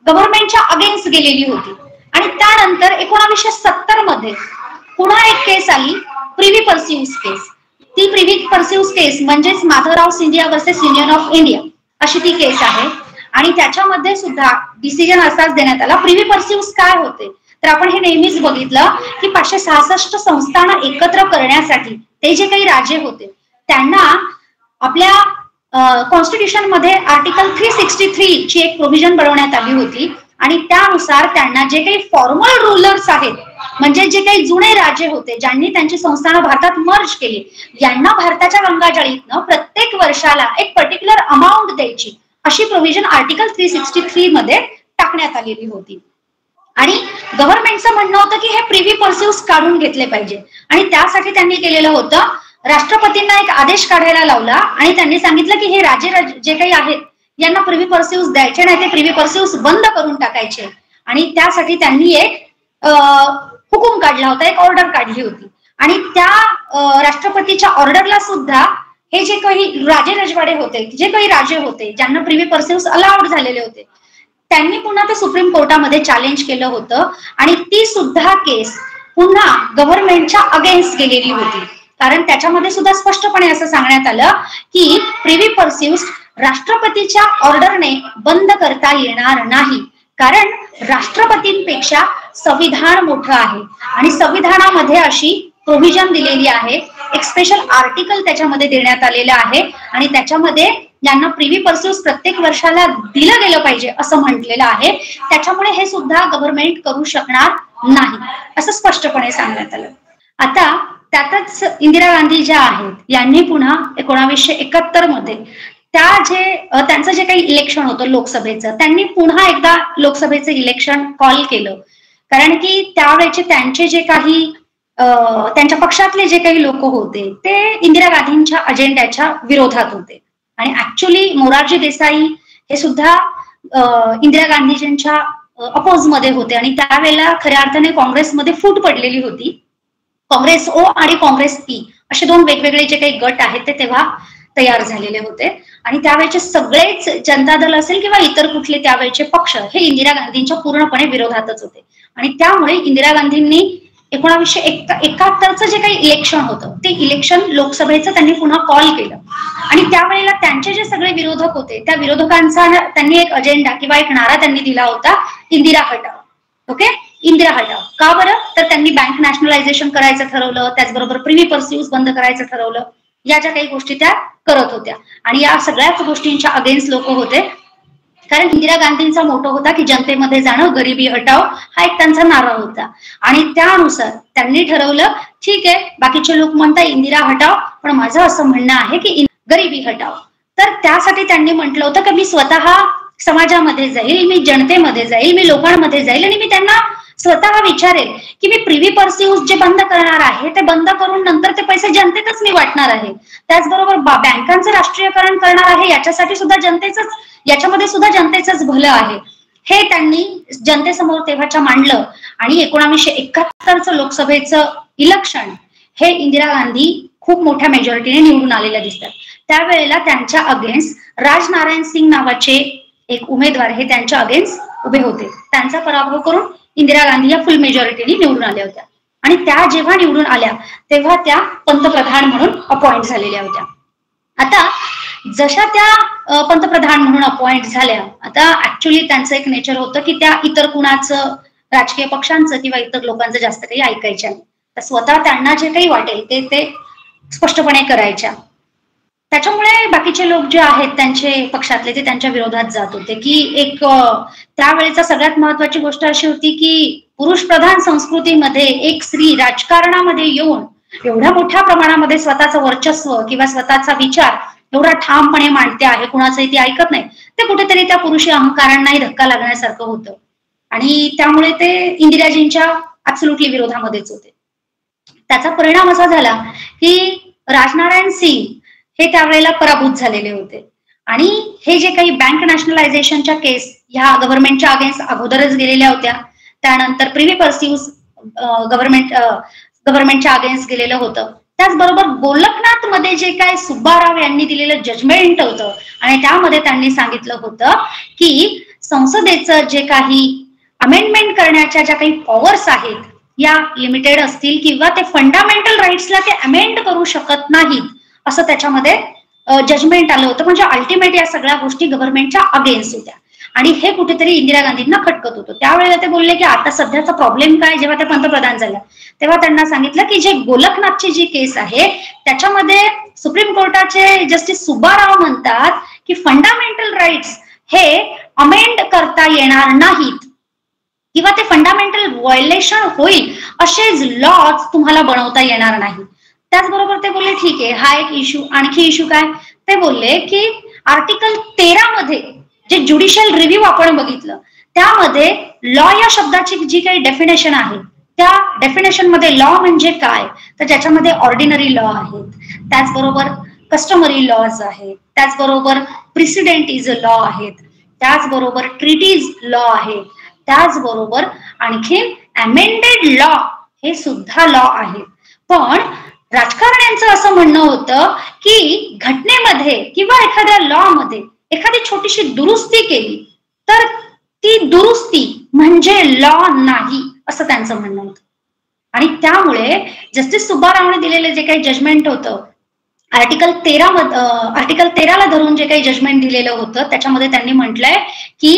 गव्हर्नमेंटच्या अगेन्स्ट गेलेली होती. आणि त्यानंतर 1970 मध्ये पुन्हा एक केस आली, प्रिव्ही पर्स्यूज केस. ती प्रिव्ही पर्स्यूज केस म्हणजेच Madhavrao Scindia versus union of India अशी ती केस आहे आणि त्याच्यामध्ये सुद्धा डिसिजन असाच देण्यात आला. प्रिव्ही पर्स्यूज काय होते, तर आपण हे नेहमीच बघितलं की 566 संस्थांना एकत्र करण्यासाठी ते जे काही राजे होते त्यांना आपल्या कॉन्स्टिट्यूशन मध्ये आर्टिकल 363 ची एक प्रोव्हिजन बनवण्यात आली होती आणि त्यानुसार त्यांना जे काही फॉर्मल रूलर्स आहेत, म्हणजे जे काही जुने राजे होते ज्यांनी त्यांची संस्थानं भारतात मर्ज केली, यांना भारताच्या गंगाजळीतनं प्रत्येक वर्षाला एक पर्टिक्युलर अमाऊंट द्यायची अशी प्रोव्हिजन आर्टिकल 363 मध्ये टाकण्यात आलेली होती. आणि गव्हर्नमेंटचं म्हणणं होतं की हे प्रिव्ही पर्सिव्स काढून घेतले पाहिजे आणि त्यासाठी त्यांनी केलेलं होतं, राष्ट्रपतींना एक आदेश काढायला लावला आणि त्यांनी सांगितलं की हे राजे जे काही आहेत यांना प्रिव्ही पर्सिव्स द्यायचे नाही, ते प्रिव्ही पर्सिव्स बंद करून टाकायचे. आणि त्यासाठी त्यांनी एक हुकूम काढला होता, एक ऑर्डर काढली होती. आणि त्या राष्ट्रपतीच्या ऑर्डरला सुद्धा हे जे काही राजे रजवाडे होते, जे काही राजे होते ज्यांना प्रिव्ही पर्सिव्स अलाउड झालेले होते, त्यांनी पुन्हा ते सुप्रीम कोर्टामध्ये चॅलेंज केलं होतं आणि ती सुद्धा केस पुन्हा गव्हर्नमेंटच्या अगेन्स्ट गेलेली होती. कारण त्याच्यामध्ये सुद्धा स्पष्टपणे असं सांगण्यात आलं की प्रिव्ही पर्सिव्स राष्ट्रपतीच्या ऑर्डरने बंद करता येणार नाही, कारण राष्ट्रपतींपेक्षा संविधान मोठं आहे आणि संविधानामध्ये अशी प्रोव्हिजन दिलेली आहे, एक स्पेशल आर्टिकल त्याच्यामध्ये देण्यात आलेलं आहे आणि त्याच्यामध्ये यांना प्रिव्ही पर्सिव्स प्रत्येक वर्षाला दिलं गेलं पाहिजे असं म्हटलेलं आहे. त्याच्यामुळे हे सुद्धा गव्हर्नमेंट करू शकणार नाही असं स्पष्टपणे सांगण्यात आलं. आता त्यातच इंदिरा गांधी ज्या आहेत यांनी पुन्हा 1971 मध्ये त्यांचं जे काही इलेक्शन होतं लोकसभेचं, त्यांनी पुन्हा एकदा लोकसभेचं इलेक्शन कॉल केलं, कारण की त्यावेळेचे त्यांचे जे काही त्यांच्या पक्षातले जे काही लोक होते ते इंदिरा गांधींच्या अजेंड्याच्या विरोधात होते. आणि ऍक्च्युली मोरारजी देसाई हे सुद्धा इंदिरा गांधीजींच्या अपोज मध्ये होते आणि त्यावेळेला खऱ्या अर्थाने काँग्रेसमध्ये फूट पडलेली होती. काँग्रेस ओ आणि काँग्रेस पी असे दोन वेगवेगळे जे काही गट आहेत ते तेव्हा तयार झालेले होते आणि त्यावेळेचे सगळेच जनता दल असेल किंवा इतर कुठले त्यावेळेचे पक्ष हे इंदिरा गांधींच्या पूर्णपणे विरोधातच होते. आणि त्यामुळे इंदिरा गांधींनी 1971चं जे काही इलेक्शन होतं ते इलेक्शन लोकसभेचं त्यांनी पुन्हा कॉल केलं आणि त्यावेळेला त्यांचे जे सगळे विरोधक होते त्या विरोधकांचा त्यांनी एक अजेंडा किंवा एक नारा त्यांनी दिला होता, इंदिरा हटाव. ओके, इंदिरा हटाव. का बरं? तर त्यांनी बँक नॅशनलायझेशन करायचं ठरवलं, त्याचबरोबर प्रिव्ही पर्सिव्स बंद करायचं ठरवलं, या ज्या काही गोष्टी त्या करत होत्या आणि या सगळ्याच गोष्टींच्या अगेन्स्ट लोक होते. कारण इंदिरा गांधींचा मोटो होता की जनतेमध्ये जाणं, गरिबी हटाव, हा एक त्यांचा नारा होता आणि त्यानुसार त्यांनी ठरवलं ठीक आहे बाकीचे लोक म्हणतात इंदिरा हटाव, पण माझं असं म्हणणं आहे की गरिबी हटाव. तर त्यासाठी त्यांनी म्हटलं होतं की मी स्वतः समाजामध्ये जाईल, मी जनतेमध्ये जाईल, मी लोकांमध्ये जाईल आणि मी त्यांना स्वतः विचारेल की मी प्रिव्ही पर्सिव्स जे बंद करणार आहे ते बंद करून नंतर ते पैसे जनतेतच मी वाटणार आहे. त्याचबरोबर बँकांचं राष्ट्रीयकरण करणार आहे, याच्यामध्ये सुद्धा जनतेचंच भलं आहे. हे त्यांनी जनतेसमोर तेव्हाच्या मांडलं आणि 1971चं लोकसभेचं इलेक्शन हे इंदिरा गांधी खूप मोठ्या मेजॉरिटीने निवडून आलेल्या दिसतात. त्यावेळेला त्यांच्या अगेन्स्ट राजनारायण सिंग नावाचे एक उमेदवार हे त्यांच्या अगेन्स्ट उभे होते. त्यांचा पराभव करून इंदिरा गांधी या फुल मेजॉरिटीने निवडून आल्या होत्या आणि त्या जेव्हा निवडून आल्या तेव्हा त्या पंतप्रधान म्हणून अपॉइंट झालेल्या होत्या. आता जशा त्या पंतप्रधान म्हणून अपॉइंट झाल्या, आता ऍक्च्युली त्यांचं एक नेचर होतं की त्या इतर कुणाचं राजकीय पक्षांचं किंवा इतर लोकांचं जास्त काही ऐकायच्या नाही, तर स्वतः त्यांना जे काही वाटेल ते स्पष्टपणे करायच्या. त्याच्यामुळे बाकीचे लोक जे आहेत त्यांचे पक्षातले ते त्यांच्या विरोधात जात होते की एक त्यावेळेचा सगळ्यात महत्वाची गोष्ट अशी होती की पुरुष प्रधान संस्कृतीमध्ये एक स्त्री राजकारणामध्ये येऊन एवढ्या मोठ्या प्रमाणामध्ये स्वतःचं वर्चस्व किंवा स्वतःचा विचार एवढा ठामपणे मांडते आहे, कुणाचंही ती ऐकत नाही, ते कुठेतरी त्या पुरुषी अहंकारांनाही धक्का लागण्यासारखं होतं आणि त्यामुळे ते इंदिराजींच्या ऍब्सोल्युटली विरोधामध्येच होते. त्याचा परिणाम असा झाला की राजनारायण सिंग हे त्यावेळेला पराभूत झालेले होते आणि हे जे काही बँक नॅशनलायझेशनच्या केस ह्या गव्हर्नमेंटच्या अगेन्स्ट अगोदरच गेलेल्या होत्या, त्यानंतर प्रिव्ही पर्सिव्स गव्हर्नमेंटच्या अगेन्स्ट गेलेलं होतं. त्याचबरोबर गोलकनाथ मध्ये जे काय सुब्बाराव यांनी दिलेलं जजमेंट होतं आणि त्यामध्ये त्यांनी सांगितलं होतं की संसदेचं जे काही अमेंडमेंट करण्याच्या ज्या काही पॉवर्स आहेत या लिमिटेड असतील किंवा ते फंडामेंटल राईट्सला ते अमेंड करू शकत नाहीत असं त्याच्यामध्ये जजमेंट आलं होतं. म्हणजे अल्टिमेट या सगळ्या गोष्टी गव्हर्नमेंटच्या अगेन्स्ट होत्या आणि हे कुठेतरी इंदिरा गांधींना खटकत होतं. त्यावेळेला ते बोलले की आता सध्याचा प्रॉब्लेम काय, जेव्हा त्या पंतप्रधान झाल्या तेव्हा त्यांना सांगितलं की जे गोलकनाथची जी केस आहे त्याच्यामध्ये सुप्रीम कोर्टाचे जस्टिस सुब्बाराव म्हणतात की फंडामेंटल राईट्स हे अमेंड करता येणार नाहीत किंवा ते फंडामेंटल व्हायोलेशन होईल असेच लॉज तुम्हाला बनवता येणार नाही. त्याचबरोबर ते बोलले ठीक आहे, हा एक इश्यू. आणखी इश्यू काय, ते बोलले की आर्टिकल 13 मध्ये जे ज्युडिशियल रिव्ह्यू आपण बघितलं त्यामध्ये लॉ या शब्दाची जी काही डेफिनेशन आहे त्या डेफिनेशन मध्ये लॉ म्हणजे काय, तर ज्याच्यामध्ये ऑर्डिनरी लॉ आहेत, त्याचबरोबर कस्टमरी लॉज आहेत, त्याचबरोबर प्रिसिडेंट इज अ लॉ आहेत, त्याचबरोबर ट्रीटीज लॉ आहेत, त्याचबरोबर आणखीन अमेंडेड लॉ हे सुद्धा लॉ आहेत. पण राजकारण्यांचं असं म्हणणं होतं की घटनेमध्ये किंवा एखाद्या लॉ मध्ये एखादी छोटीशी दुरुस्ती केली तर ती दुरुस्ती म्हणजे लॉ नाही असं त्यांचं म्हणणं होतं. आणि त्यामुळे जस्टिस सुब्बारावने दिलेले जे काही जजमेंट होतं आर्टिकल 13ला धरून जे काही जजमेंट दिलेलं होतं त्याच्यामध्ये त्यांनी म्हटलंय की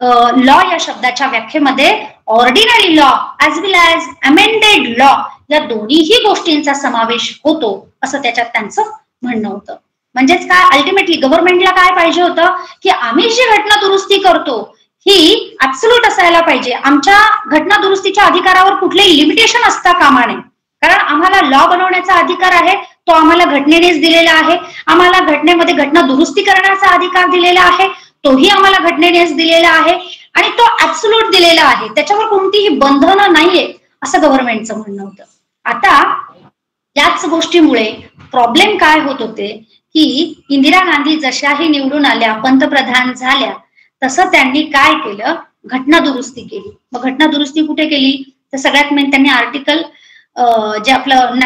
लॉ या शब्दाच्या व्याख्येमध्ये ऑर्डिनरी लॉ ऍज वेल ऍज अमेंडेड लॉ या दोन्हीही गोष्टींचा समावेश होतो असं त्याच्यात त्यांचं म्हणणं होतं. म्हणजेच काय, अल्टिमेटली गव्हर्नमेंटला काय पाहिजे होतं की आम्ही जी घटना दुरुस्ती करतो ही ऍब्सोल्यूट असायला पाहिजे, आमच्या घटना दुरुस्तीच्या अधिकारावर कुठलेही लिमिटेशन असता कामा नये. कारण आम्हाला लॉ बनवण्याचा अधिकार आहे तो आम्हाला घटनेनेच दिलेला आहे, आम्हाला घटनेमध्ये घटना दुरुस्ती करण्याचा अधिकार दिलेला आहे तोही आम्हाला घटनेनेच दिलेला आहे आणि तो ऍब्सोल्यूट दिलेला आहे, त्याच्यावर कोणतीही बंधनं नाहीये असं गव्हर्नमेंटचं म्हणणं होतं. आता याच गोष्टीमुळे प्रॉब्लेम काय होत होते की इंदिरा गांधी जशाही निवडून आल्या, पंतप्रधान झाल्या, तसं त्यांनी काय केलं, घटना दुरुस्ती केली. मग घटना दुरुस्ती कुठे केली, तर सगळ्यात मेन त्यांनी आर्टिकल जे आपलं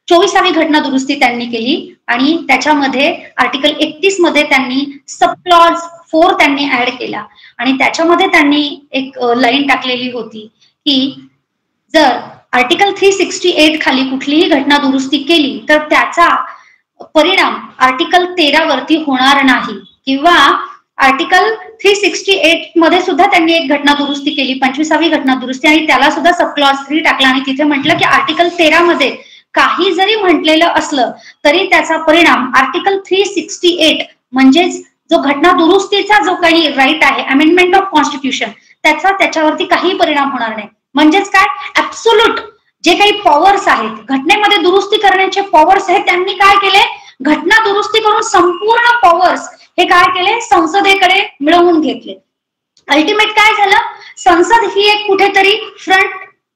24वी घटना दुरुस्ती त्यांनी केली आणि त्याच्यामध्ये आर्टिकल 31 मध्ये त्यांनी सब क्लॉज 4 त्यांनी ऍड केला आणि त्याच्यामध्ये त्यांनी एक लाईन टाकलेली होती की जर आर्टिकल 368 खाली कुठलीही घटना दुरुस्ती केली तर त्याचा परिणाम आर्टिकल 13 वरती होणार नाही. किंवा आर्टिकल 368 मध्ये सुद्धा त्यांनी एक घटना दुरुस्ती केली, 25वी घटना दुरुस्ती, आणि त्याला सुद्धा सब क्लॉज 3 टाकला आणि तिथे म्हटलं की आर्टिकल 13 मध्ये काही जरी म्हटलेलं असलं तरी त्याचा परिणाम आर्टिकल 368 म्हणजेच जो घटना दुरुस्तीचा जो काही राईट आहे, अमेंडमेंट ऑफ कॉन्स्टिट्यूशन, त्याच्यावरती काही परिणाम होणार नाही. म्हणजेच काय, ऍब्सोल्यूट जे काही पॉवर्स आहेत, घटनेमध्ये दुरुस्ती करण्याचे पॉवर्स आहेत, त्यांनी काय केले, घटना दुरुस्ती करून संपूर्ण पॉवर्स हे काय केले, संसदेकडे मिळवून घेतले. अल्टिमेट काय झालं, संसद ही एक कुठेतरी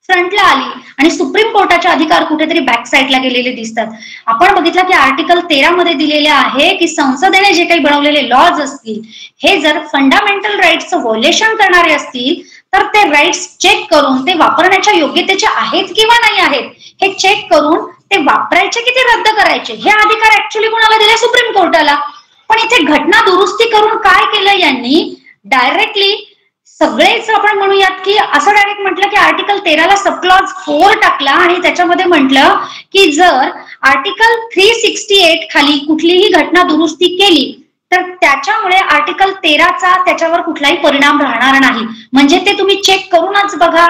फ्रंटला आली आणि सुप्रीम कोर्टाचे अधिकार कुठेतरी बॅक साईडला गेलेले दिसतात. आपण बघितलं की आर्टिकल 13 मध्ये दिलेले आहे की संसदेने जे काही बनवलेले लॉज असतील हे जर फंडामेंटल राईट्सचं व्हायोलेशन करणारे असतील तर ते राईट्स चेक करून ते वापरण्याच्या योग्यतेचे आहेत किंवा नाही आहेत हे चेक करून ते वापरायचे की ते रद्द करायचे हे अधिकार ऍक्च्युअली कोणाला दिले, सुप्रीम कोर्टाला. पण इथे घटना दुरुस्ती करून काय केलं यांनी, डायरेक्टली सगळेच आपण म्हणूयात की असं डायरेक्ट म्हटलं की आर्टिकल 13ला सब क्लॉज 4 टाकला आणि त्याच्यामध्ये म्हटलं की जर आर्टिकल 368 खाली कुठलीही घटना दुरुस्ती केली तर त्याच्यामुळे आर्टिकल 13चा त्याच्यावर कुठलाही परिणाम राहणार नाही. म्हणजे ते तुम्ही चेक करूनच बघा,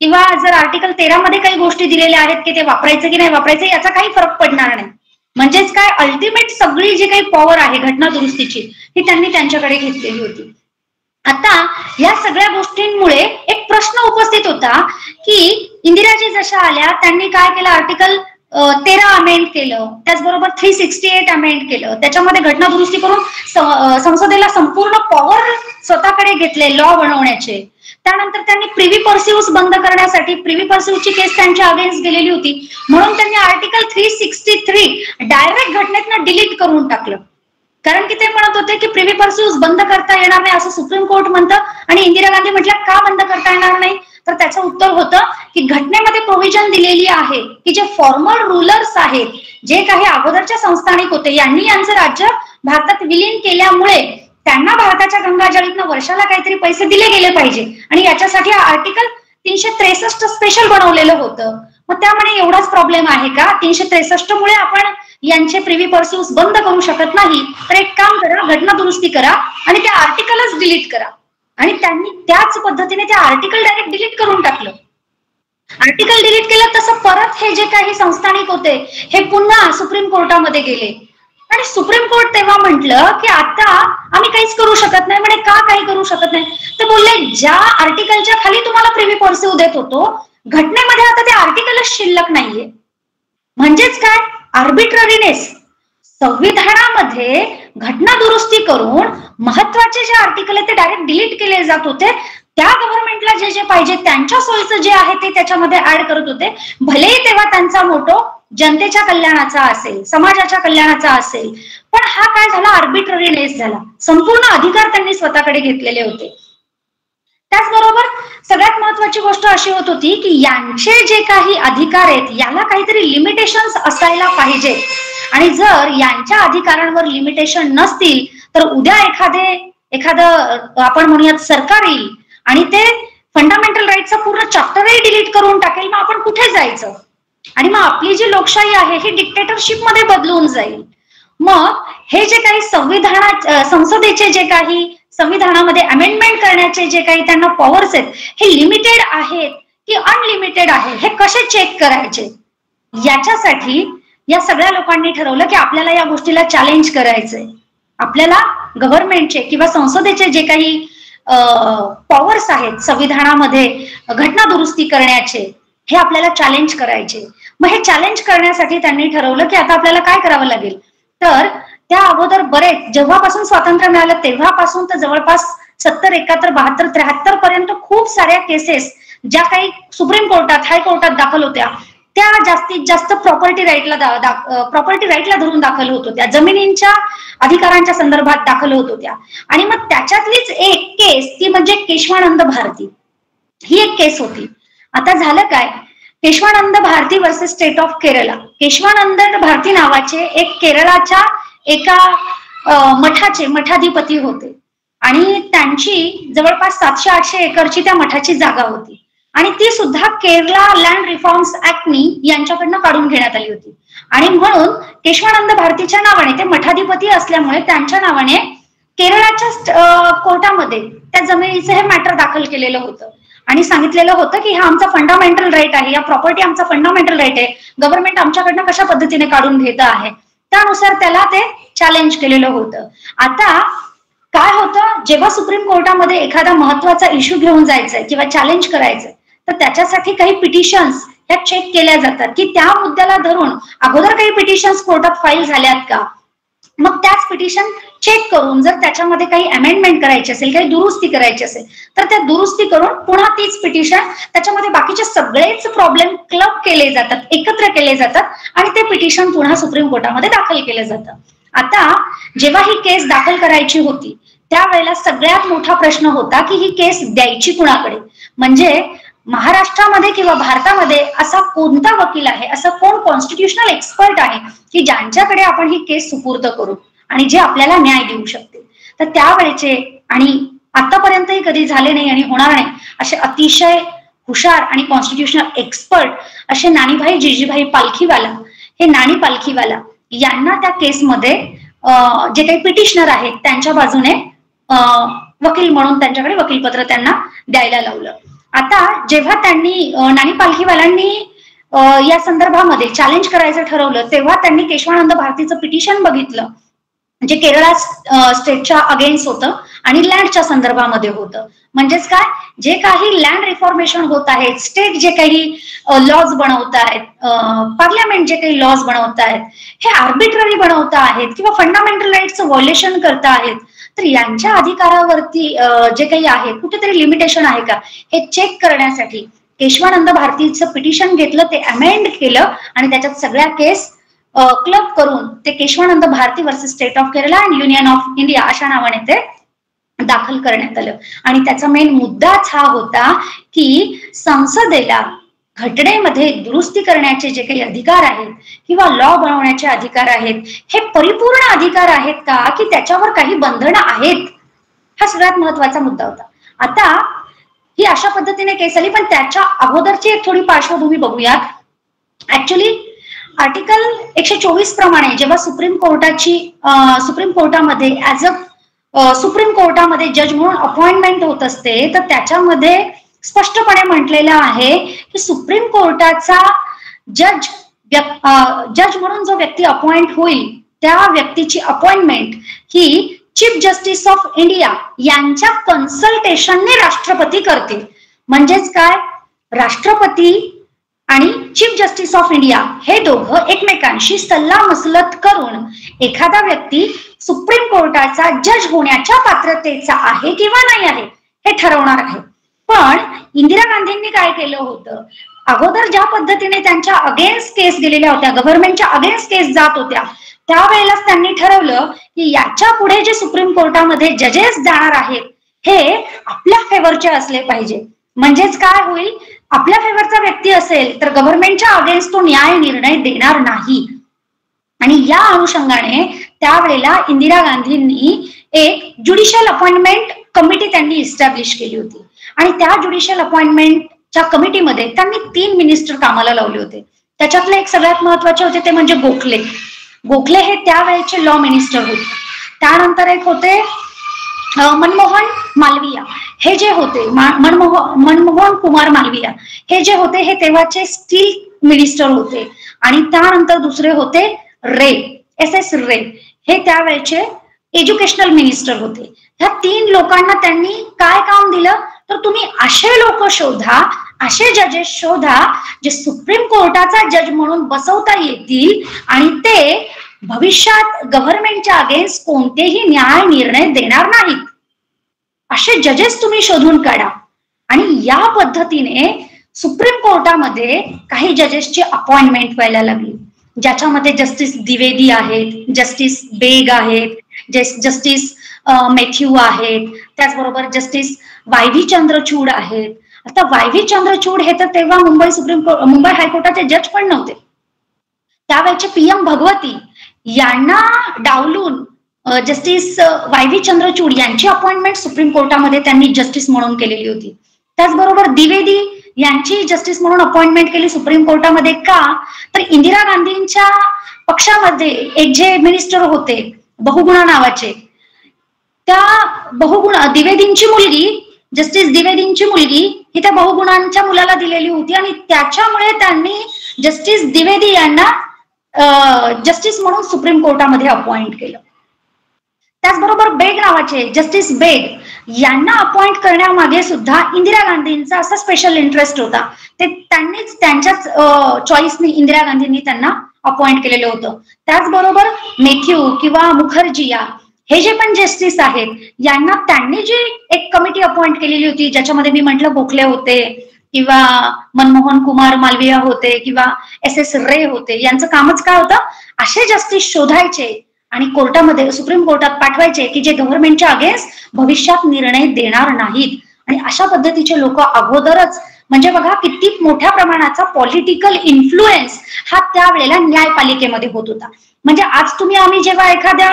किंवा जर आर्टिकल 13 मध्ये काही गोष्टी दिलेल्या आहेत की ते वापरायचं की नाही वापरायचं याचा काही फरक पडणार नाही. म्हणजेच काय, अल्टिमेट सगळी जी काही पॉवर आहे घटना दुरुस्तीची ही त्यांनी त्यांच्याकडे घेतलेली होती. आता या सगळ्या गोष्टींमुळे एक प्रश्न उपस्थित होता की इंदिराजी जशा आल्या त्यांनी काय केलं, आर्टिकल 13 अमेंड केलं, त्याचबरोबर 368 अमेंड केलं, त्याच्यामध्ये घटना दुरुस्ती करून संसदेला संपूर्ण पॉवर स्वतःकडे घेतले लॉ बनवण्याचे. त्यानंतर त्यांनी प्रिव्ही पर्सिव्ह बंद करण्यासाठी, प्रिव्ही पर्सिव्हची केस त्यांच्या अगेन्स्ट गेलेली होती म्हणून त्यांनी आर्टिकल 363 डायरेक्ट घटनेतनं डिलीट करून टाकलं. कारण की ते म्हणत होते की प्रिव्ही पर्सिव्ह बंद करता येणार नाही असं सुप्रीम कोर्ट म्हणतं आणि इंदिरा गांधी म्हटलं का बंद करता येणार नाही, तर त्याचं उत्तर होतं की घटनेमध्ये प्रोव्हिजन दिलेली आहे की जे फॉर्मल रूलर्स आहेत, जे काही अगोदरच्या संस्थानिक होते, यांनी यांचं राज्य भारतात विलीन केल्यामुळे त्यांना भारताच्या गंगाजळीतनं वर्षाला काहीतरी पैसे दिले गेले पाहिजे आणि याच्यासाठी आर्टिकल 363 स्पेशल बनवलेलं होतं. मग त्यामुळे एवढाच प्रॉब्लेम आहे का, 363 मुळे आपण यांचे प्रिव्ही पर्स्यूज बंद करू शकत नाही, तर एक काम करा, घटना दुरुस्ती करा आणि त्या आर्टिकलच डिलीट करा. आणि त्यांनी त्याच पद्धतीने त्या आर्टिकल डायरेक्ट डिलीट करून टाकलं. आर्टिकल डिलीट केलं तसं परत हे जे काही संस्थानिक होते हे पुन्हा सुप्रीम कोर्टामध्ये गेले आणि सुप्रीम कोर्ट तेव्हा म्हटलं की आता आम्ही काहीच करू शकत नाही. म्हणे का काही करू शकत नाही, तर बोलले ज्या आर्टिकलच्या खाली तुम्हाला प्रिव्ही पर्स्यू देत होतो घटनेमध्ये आता ते आर्टिकलच शिल्लक नाहीये. म्हणजेच काय, आर्बिट्ररीनेस. संविधानामध्ये घटना दुरुस्ती करून महत्वाचे जे आर्टिकल आहे ते डायरेक्ट डिलीट केले जात होते. त्या गव्हर्नमेंटला जे जे पाहिजे त्यांच्या सोयीचं जे आहे ते त्याच्यामध्ये ऍड करत होते. भलेही तेव्हा त्यांचा मोटो जनतेच्या कल्याणाचा असेल, समाजाच्या कल्याणाचा असेल, पण हा काय झाला, आर्बिट्ररीनेस झाला. संपूर्ण अधिकार त्यांनी स्वतःकडे घेतलेले होते. त्याचबरोबर सगळ्यात महत्वाची गोष्ट अशी होत होती की यांचे जे काही अधिकार आहेत याला काहीतरी लिमिटेशन्स असायला पाहिजे. आणि जर यांच्या अधिकारांवर लिमिटेशन नसतील तर उद्या एखादं आपण म्हणूयात सरकार येईल आणि ते फंडामेंटल राईटचा पूर्ण चॅप्टरही डिलीट करून टाकेल. मग आपण कुठे जायचं? आणि मग आपली जी लोकशाही आहे ही डिक्टेटरशिप मध्ये बदलून जाईल. मग हे जे काही संसदेचे जे काही संविधानामध्ये अमेंडमेंट करण्याचे जे काही त्यांना पॉवर्स आहेत हे लिमिटेड आहेत की अनलिमिटेड आहे, हे कसे चेक करायचे? याच्यासाठी या सगळ्या लोकांनी ठरवलं की आपल्याला या गोष्टीला चॅलेंज करायचंय. आपल्याला गव्हर्नमेंटचे किंवा संसदेचे जे काही पॉवर्स आहेत संविधानामध्ये घटना दुरुस्ती करण्याचे हे आपल्याला चॅलेंज करायचे. मग हे चॅलेंज करण्यासाठी त्यांनी ठरवलं की आता आपल्याला काय करावं लागेल, तर त्या अगोदर बरेच जेव्हापासून स्वातंत्र्य मिळालं तेव्हापासून तर जवळपास 70, 71, 72, 73 पर्यंत खूप साऱ्या केसेस ज्या काही सुप्रीम कोर्टात, हायकोर्टात दाखल होत्या त्या जास्तीत जास्त प्रॉपर्टी राईटला धरून दाखल होत होत्या, जमिनींच्या अधिकारांच्या संदर्भात दाखल होत होत्या. आणि मग त्याच्यातलीच एक केस ती म्हणजे केशवानंद भारती ही एक केस होती. आता झालं काय, Keshavananda Bharati versus state of Kerala. Keshavananda Bharati नावाचे एक केरळाच्या एका मठाधिपती होते आणि त्यांची जवळपास 700-800 एकरची त्या मठाची जागा होती आणि ती सुद्धा केरला लँड रिफॉर्म्स ऍक्टनी यांच्याकडनं काढून घेण्यात आली होती. आणि म्हणून केशवानंद भारतीच्या नावाने, ते मठाधिपती असल्यामुळे त्यांच्या नावाने केरळाच्या कोर्टामध्ये त्या जमिनीचं हे मॅटर दाखल केलेलं होतं आणि सांगितलेलं होतं की हा आमचा फंडामेंटल राईट आहे, या प्रॉपर्टी आमचा फंडामेंटल राईट आहे, गव्हर्नमेंट आमच्याकडनं कशा पद्धतीने काढून घेत आहे. त्यानुसार त्याला ते चॅलेंज केलेलं होतं. आता काय होतं, जेव्हा सुप्रीम कोर्टामध्ये एखादा महत्वाचा इश्यू घेऊन जायचंय किंवा चॅलेंज करायचंय तर त्याच्यासाठी काही पिटिशन्स ह्या चेक केल्या जातात की त्या मुद्द्याला धरून अगोदर काही पिटिशन्स कोर्टात फाईल झाल्यात का. मग त्याच पिटिशन चेक करून जर त्याच्यामध्ये काही अमेंडमेंट करायची असेल, काही दुरुस्ती करायची असेल तर त्या दुरुस्ती करून पुन्हा तीच पिटिशन त्याच्यामध्ये बाकीचे सगळेच प्रॉब्लेम क्लब केले जातात, एकत्र केले जातात आणि ते पिटिशन पुन्हा सुप्रीम कोर्टामध्ये दाखल केलं जातं. आता जेव्हा ही केस दाखल करायची होती त्यावेळेला सगळ्यात मोठा प्रश्न होता की ही केस द्यायची कुणाकडे. म्हणजे महाराष्ट्रामध्ये किंवा भारतामध्ये असा कोणता वकील आहे, असं कोण कॉन्स्टिट्युशनल एक्सपर्ट आहे की ज्यांच्याकडे आपण ही केस सुपूर्द करू आणि जे आपल्याला न्याय देऊ शकते. तर त्यावेळेचे आणि आतापर्यंतही कधी झाले नाही आणि होणार नाही असे अतिशय हुशार आणि कॉन्स्टिट्युशनल एक्सपर्ट असे नानीभाई जिजीभाई पालखीवाला, हे नानी पालखीवाला यांना त्या केसमध्ये जे काही पिटिशनर आहेत त्यांच्या बाजूने वकील म्हणून त्यांच्याकडे वकीलपत्र त्यांना द्यायला लावलं. आता जेव्हा त्यांनी नानी पालखीवाल्यांनी या संदर्भामध्ये चॅलेंज करायचं ठरवलं तेव्हा त्यांनी केशवानंद भारतीचं पिटिशन बघितलं जे केरळा स्टेटच्या अगेन्स्ट होतं आणि लँडच्या संदर्भामध्ये होतं. म्हणजेच काय, जे काही लँड रिफॉर्मेशन होत आहेत, स्टेट जे काही लॉज बनवत आहेत, पार्लमेंट जे काही लॉज बनवत आहेत हे आर्बिट्ररी बनवत आहेत किंवा फंडामेंटल राईट्सचं व्हायोलेशन करत आहेत, तर यांच्या अधिकारावरती जे काही आहे कुठेतरी लिमिटेशन आहे का हे चेक करण्यासाठी केशवानंद भारतीचं पिटिशन घेतलं, ते अमेंड केलं आणि त्याच्यात सगळ्या केस क्लब करून ते Keshavananda Bharati versus state of Kerala and union of India अशा नावाने ते दाखल करण्यात आलं. आणि त्याचा मेन मुद्दाच हा होता की संसदेला घटनेमध्ये दुरुस्ती करण्याचे जे काही अधिकार आहेत किंवा लॉ बनवण्याचे अधिकार आहेत हे परिपूर्ण अधिकार आहेत का की त्याच्यावर काही बंधनं आहेत, हा सगळ्यात महत्वाचा मुद्दा होता. आता ही अशा पद्धतीने केस आली, पण त्याच्या अगोदरची एक थोडी पार्श्वभूमी बघूयात. ऍक्च्युली आर्टिकल 124 प्रमाणे जेव्हा सुप्रीम कोर्टामध्ये ऍज अ सुप्रीम कोर्टामध्ये जज म्हणून अपॉइंटमेंट होत असते, तर त्याच्यामध्ये स्पष्टपणे म्हटलेलं आहे की सुप्रीम कोर्टाचा जज म्हणून जो व्यक्ती अपॉइंट होईल त्या व्यक्तीची appointment he chief justice of India यांच्या कन्सल्टेशनने राष्ट्रपती करतील. म्हणजेच काय, राष्ट्रपती आणि चीफ जस्टिस ऑफ इंडिया हे दोघं एकमेकांशी सल्लामसलत करून एखादा व्यक्ती सुप्रीम कोर्टाचा जज होण्याच्या पात्रतेचा आहे किंवा नाही आहे हे ठरवणार आहे. पण इंदिरा गांधींनी काय केलं होतं, अगोदर ज्या पद्धतीने त्यांच्या अगेन्स्ट केस गेलेल्या होत्या, गव्हर्नमेंटच्या अगेन्स्ट केस जात होत्या, त्यावेळेलाच त्यांनी ठरवलं की याच्या पुढे जे सुप्रीम कोर्टामध्ये जजेस जाणार आहेत हे आपल्या फेवरचे असले पाहिजे. म्हणजेच काय होईल, आपल्या फेवरचा व्यक्ती असेल तर गव्हर्नमेंटच्या अगेन्स्ट तो न्याय निर्णय देणार नाही. आणि या अनुषंगाने त्यावेळेला इंदिरा गांधींनी एक ज्युडिशियल अपॉइंटमेंट कमिटी त्यांनी इस्टॅब्लिश केली होती. आणि त्या ज्युडिशियल अपॉइंटमेंटच्या कमिटीमध्ये त्यांनी 3 मिनिस्टर कामाला लावले होते. त्याच्यातले एक सगळ्यात महत्वाचे होते ते म्हणजे गोखले हे त्यावेळेचे लॉ मिनिस्टर होते. त्यानंतर एक होते मनमोहन मालविया, हे जे होते मनमोहन कुमार मालविया हे जे होते हे तेव्हाचे स्टील मिनिस्टर होते. आणि त्यानंतर दुसरे होते SS रे, हे त्यावेळेचे एज्युकेशनल मिनिस्टर होते. ह्या 3 लोकांना त्यांनी काय काम दिलं, तर तुम्ही असे लोक शोधा, असे जजेस शोधा जे सुप्रीम कोर्टाचा जज म्हणून बसवता येतील आणि ते भविष्यात गव्हर्नमेंटच्या अगेन्स्ट कोणतेही न्याय निर्णय देणार नाहीत. असे जजेस तुम्ही शोधून काढा. आणि या पद्धतीने सुप्रीम कोर्टामध्ये काही जजेसची अपॉइंटमेंट व्हायला लागली, ज्याच्यामध्ये जस्टिस द्विवेदी आहेत, जस्टिस बेग आहेत, जस्टिस मॅथ्यू आहेत, त्याचबरोबर जस्टिस वाय.व्ही. चंद्रचूड आहेत. आता वाय.व्ही. चंद्रचूड हे तर तेव्हा मुंबई हायकोर्टाचे जज पण नव्हते. त्यावेळेचे PM भगवती यांना डावलून जस्टिस वाय.व्ही. चंद्रचूड यांची अपॉइंटमेंट सुप्रीम कोर्टामध्ये त्यांनी जस्टिस म्हणून केलेली होती. त्याचबरोबर द्विवेदी यांची जस्टिस म्हणून अपॉइंटमेंट केली सुप्रीम कोर्टामध्ये. का, तर इंदिरा गांधींच्या पक्षामध्ये एक जे मिनिस्टर होते बहुगुणा नावाचे, त्या द्विवेदींची मुलगी, जस्टिस द्विवेदींची मुलगी ही त्या बहुगुणांच्या मुलाला दिलेली होती आणि त्याच्यामुळे त्यांनी जस्टिस द्विवेदी यांना जस्टिस म्हणून सुप्रीम कोर्टामध्ये अपॉइंट केलं. त्याचबरोबर बेग नावाचे जस्टिस बेग यांना अपॉइंट करण्यामागे सुद्धा इंदिरा गांधींचा असा स्पेशल इंटरेस्ट होता. ते त्यांनीच त्यांच्याच चॉईसने इंदिरा गांधींनी त्यांना अपॉइंट केलेलं होतं. त्याचबरोबर मॅथ्यू किंवा मुखर्जिया हे जे पण जस्टिस आहेत यांना त्यांनी जी एक कमिटी अपॉइंट केलेली होती, ज्याच्यामध्ये मी म्हटलं गोखले होते किंवा मनमोहन कुमार मालविया होते किंवा SS रे होते, यांचं कामच काय होतं, असे जस्टिस शोधायचे आणि कोर्टामध्ये सुप्रीम कोर्टात पाठवायचे की जे गव्हर्नमेंटच्या अगेन्स्ट भविष्यात निर्णय देणार नाहीत. आणि अशा पद्धतीचे लोक अगोदरच, म्हणजे बघा किती मोठ्या प्रमाणाचा पॉलिटिकल इन्फ्लुएन्स हा त्यावेळेला न्यायपालिकेमध्ये होत होता. म्हणजे आज आम्ही जेव्हा एखाद्या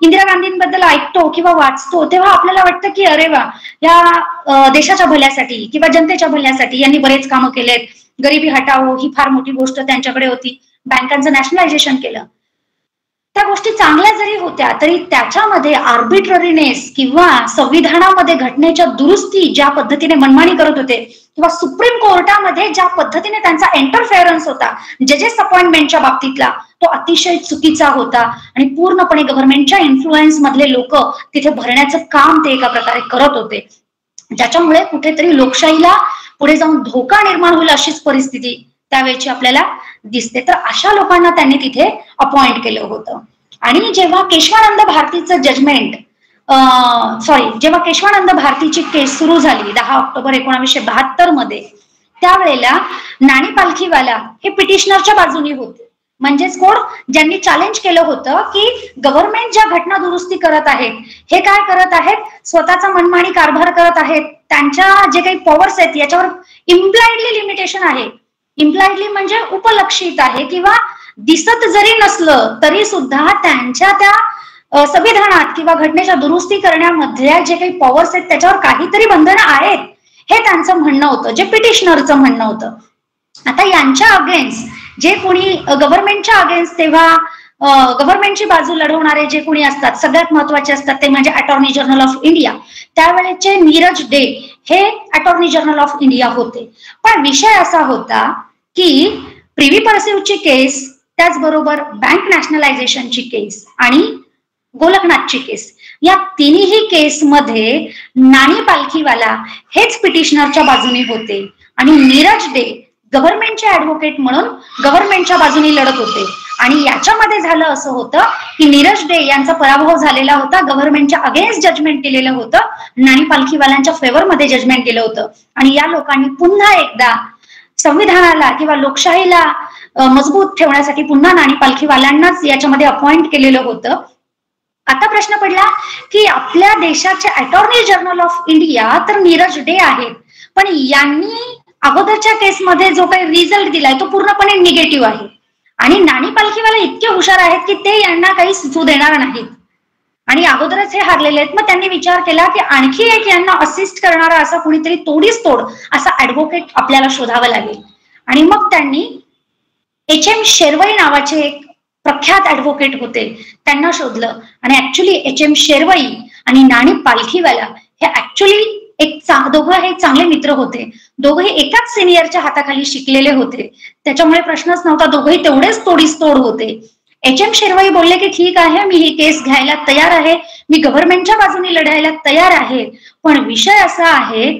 इंदिरा गांधींबद्दल ऐकतो किंवा वाचतो तेव्हा आपल्याला वाटतं की अरे वा, या देशाच्या भल्यासाठी किंवा जनतेच्या भल्यासाठी यांनी बरेच कामं केलेत, गरिबी हटाओ ही फार मोठी गोष्ट त्यांच्याकडे होती, बँकांचं नॅशनलायझेशन केलं. त्या गोष्टी चांगल्या जरी होत्या तरी त्याच्यामध्ये आर्बिट्ररीनेस किंवा संविधानामध्ये घटनेच्या दुरुस्ती ज्या पद्धतीने मनमानी करत होते किंवा सुप्रीम कोर्टामध्ये ज्या पद्धतीने त्यांचा इंटरफेरन्स होता जजेस अपॉइंटमेंटच्या बाबतीतला, तो अतिशय चुकीचा होता. आणि पूर्णपणे गव्हर्नमेंटच्या इन्फ्लुएन्स मधले लोक तिथे भरण्याचं काम ते एका प्रकारे करत होते, ज्याच्यामुळे कुठेतरी लोकशाहीला पुढे जाऊन धोका निर्माण होईल अशीच परिस्थिती त्यावेळेची आपल्याला दिसते. तर अशा लोकांना त्यांनी तिथे अपॉइंट केलं होतं. आणि जेव्हा केशवानंद भारतीचं जजमेंट जेव्हा केशवानंद भारतीची केस सुरू झाली 10 ऑक्टोबर 1972 मध्ये, त्यावेळेला नाणी पालखीवाला हे पिटिशनरच्या बाजूने होते. म्हणजेच कोण, ज्यांनी चॅलेंज केलं होतं की गव्हर्नमेंट ज्या घटना दुरुस्ती करत आहेत हे काय करत आहेत, स्वतःचा मनमानी कारभार करत आहेत, त्यांच्या जे काही पॉवर्स आहेत याच्यावर इम्प्लाइडली लिमिटेशन आहे. इम्प्लाइडली म्हणजे उपलक्षित आहे किंवा दिसत जरी नसलं तरी सुद्धा त्यांच्या त्या संविधानात किंवा घटनेच्या दुरुस्ती करण्यामध्ये जे काही पॉवर्स आहेत त्याच्यावर काहीतरी बंधनं आहेत, हे त्यांचं म्हणणं होतं, जे पिटिशनरचं म्हणणं होतं. आता यांच्या अगेन्स्ट जे कोणी गव्हर्नमेंटच्या अगेन्स्ट तेव्हा गव्हर्नमेंटची बाजू लढवणारे जे कोणी असतात सगळ्यात महत्वाचे असतात ते म्हणजे अटॉर्नी जनरल ऑफ इंडिया. त्यावेळेचे नीरज डे हे अटॉर्नी जनरल ऑफ इंडिया होते. पण विषय असा होता की प्रिव्ही पर्सिव्हची केस, त्याचबरोबर बँक नॅशनलायझेशनची केस आणि गोलकनाथची केस, या तिन्ही केसमध्ये नानी पालखीवाला हेच पिटिशनरच्या बाजूने होते आणि नीरज डे गव्हर्नमेंटचे ऍडव्होकेट म्हणून गव्हर्नमेंटच्या बाजूने लढत होते. आणि याच्यामध्ये झालं असं होतं की नीरज डे यांचा पराभव झालेला होता, गव्हर्नमेंटच्या अगेन्स्ट जजमेंट केलेलं होतं, नानी पालखीवाल्यांच्या फेवरमध्ये जजमेंट केलं होतं. आणि या लोकांनी पुन्हा एकदा संविधानाला किंवा लोकशाहीला मजबूत ठेवण्यासाठी पुन्हा नानी पालखीवाल्यांनाच याच्यामध्ये अपॉइंट केलेलं होतं. आता प्रश्न पडला की आपल्या देशाचे अटॉर्नी जनरल ऑफ इंडिया तर नीरज डे आहेत, पण यांनी अगोदरच्या केसमध्ये जो काही रिझल्ट दिलाय तो पूर्णपणे निगेटिव्ह आहे आणि नानी पालखीवाले इतके हुशार आहेत की ते यांना काही सुचू देणार नाहीत आणि अगोदरच हे हारलेले आहेत. मग त्यांनी विचार केला की आणखी एक यांना असिस्ट करणारा असा कुणीतरी तोडीस तोड असा ऍडव्होकेट आपल्याला शोधावा लागेल. आणि मग त्यांनी HM शेरवई नावाचे एक प्रख्यात ऍडव्होकेट होते, त्यांना शोधलं. आणि ऍक्च्युली HM शेरवई आणि नानी पालखीवाला हे ऍक्च्युली दोघं हे चांगले मित्र होते. दोघंही एकाच सिनियरच्या हाताखाली शिकलेले होते, त्याच्यामुळे प्रश्नच नव्हता. दोघंही तेवढेच तोडीस तोड होते. HM शेरवई बोलले की ठीक आहे, मी ही केस घ्यायला तयार आहे, मी गव्हर्नमेंटच्या बाजूने लढायला तयार आहे, पण विषय असा आहे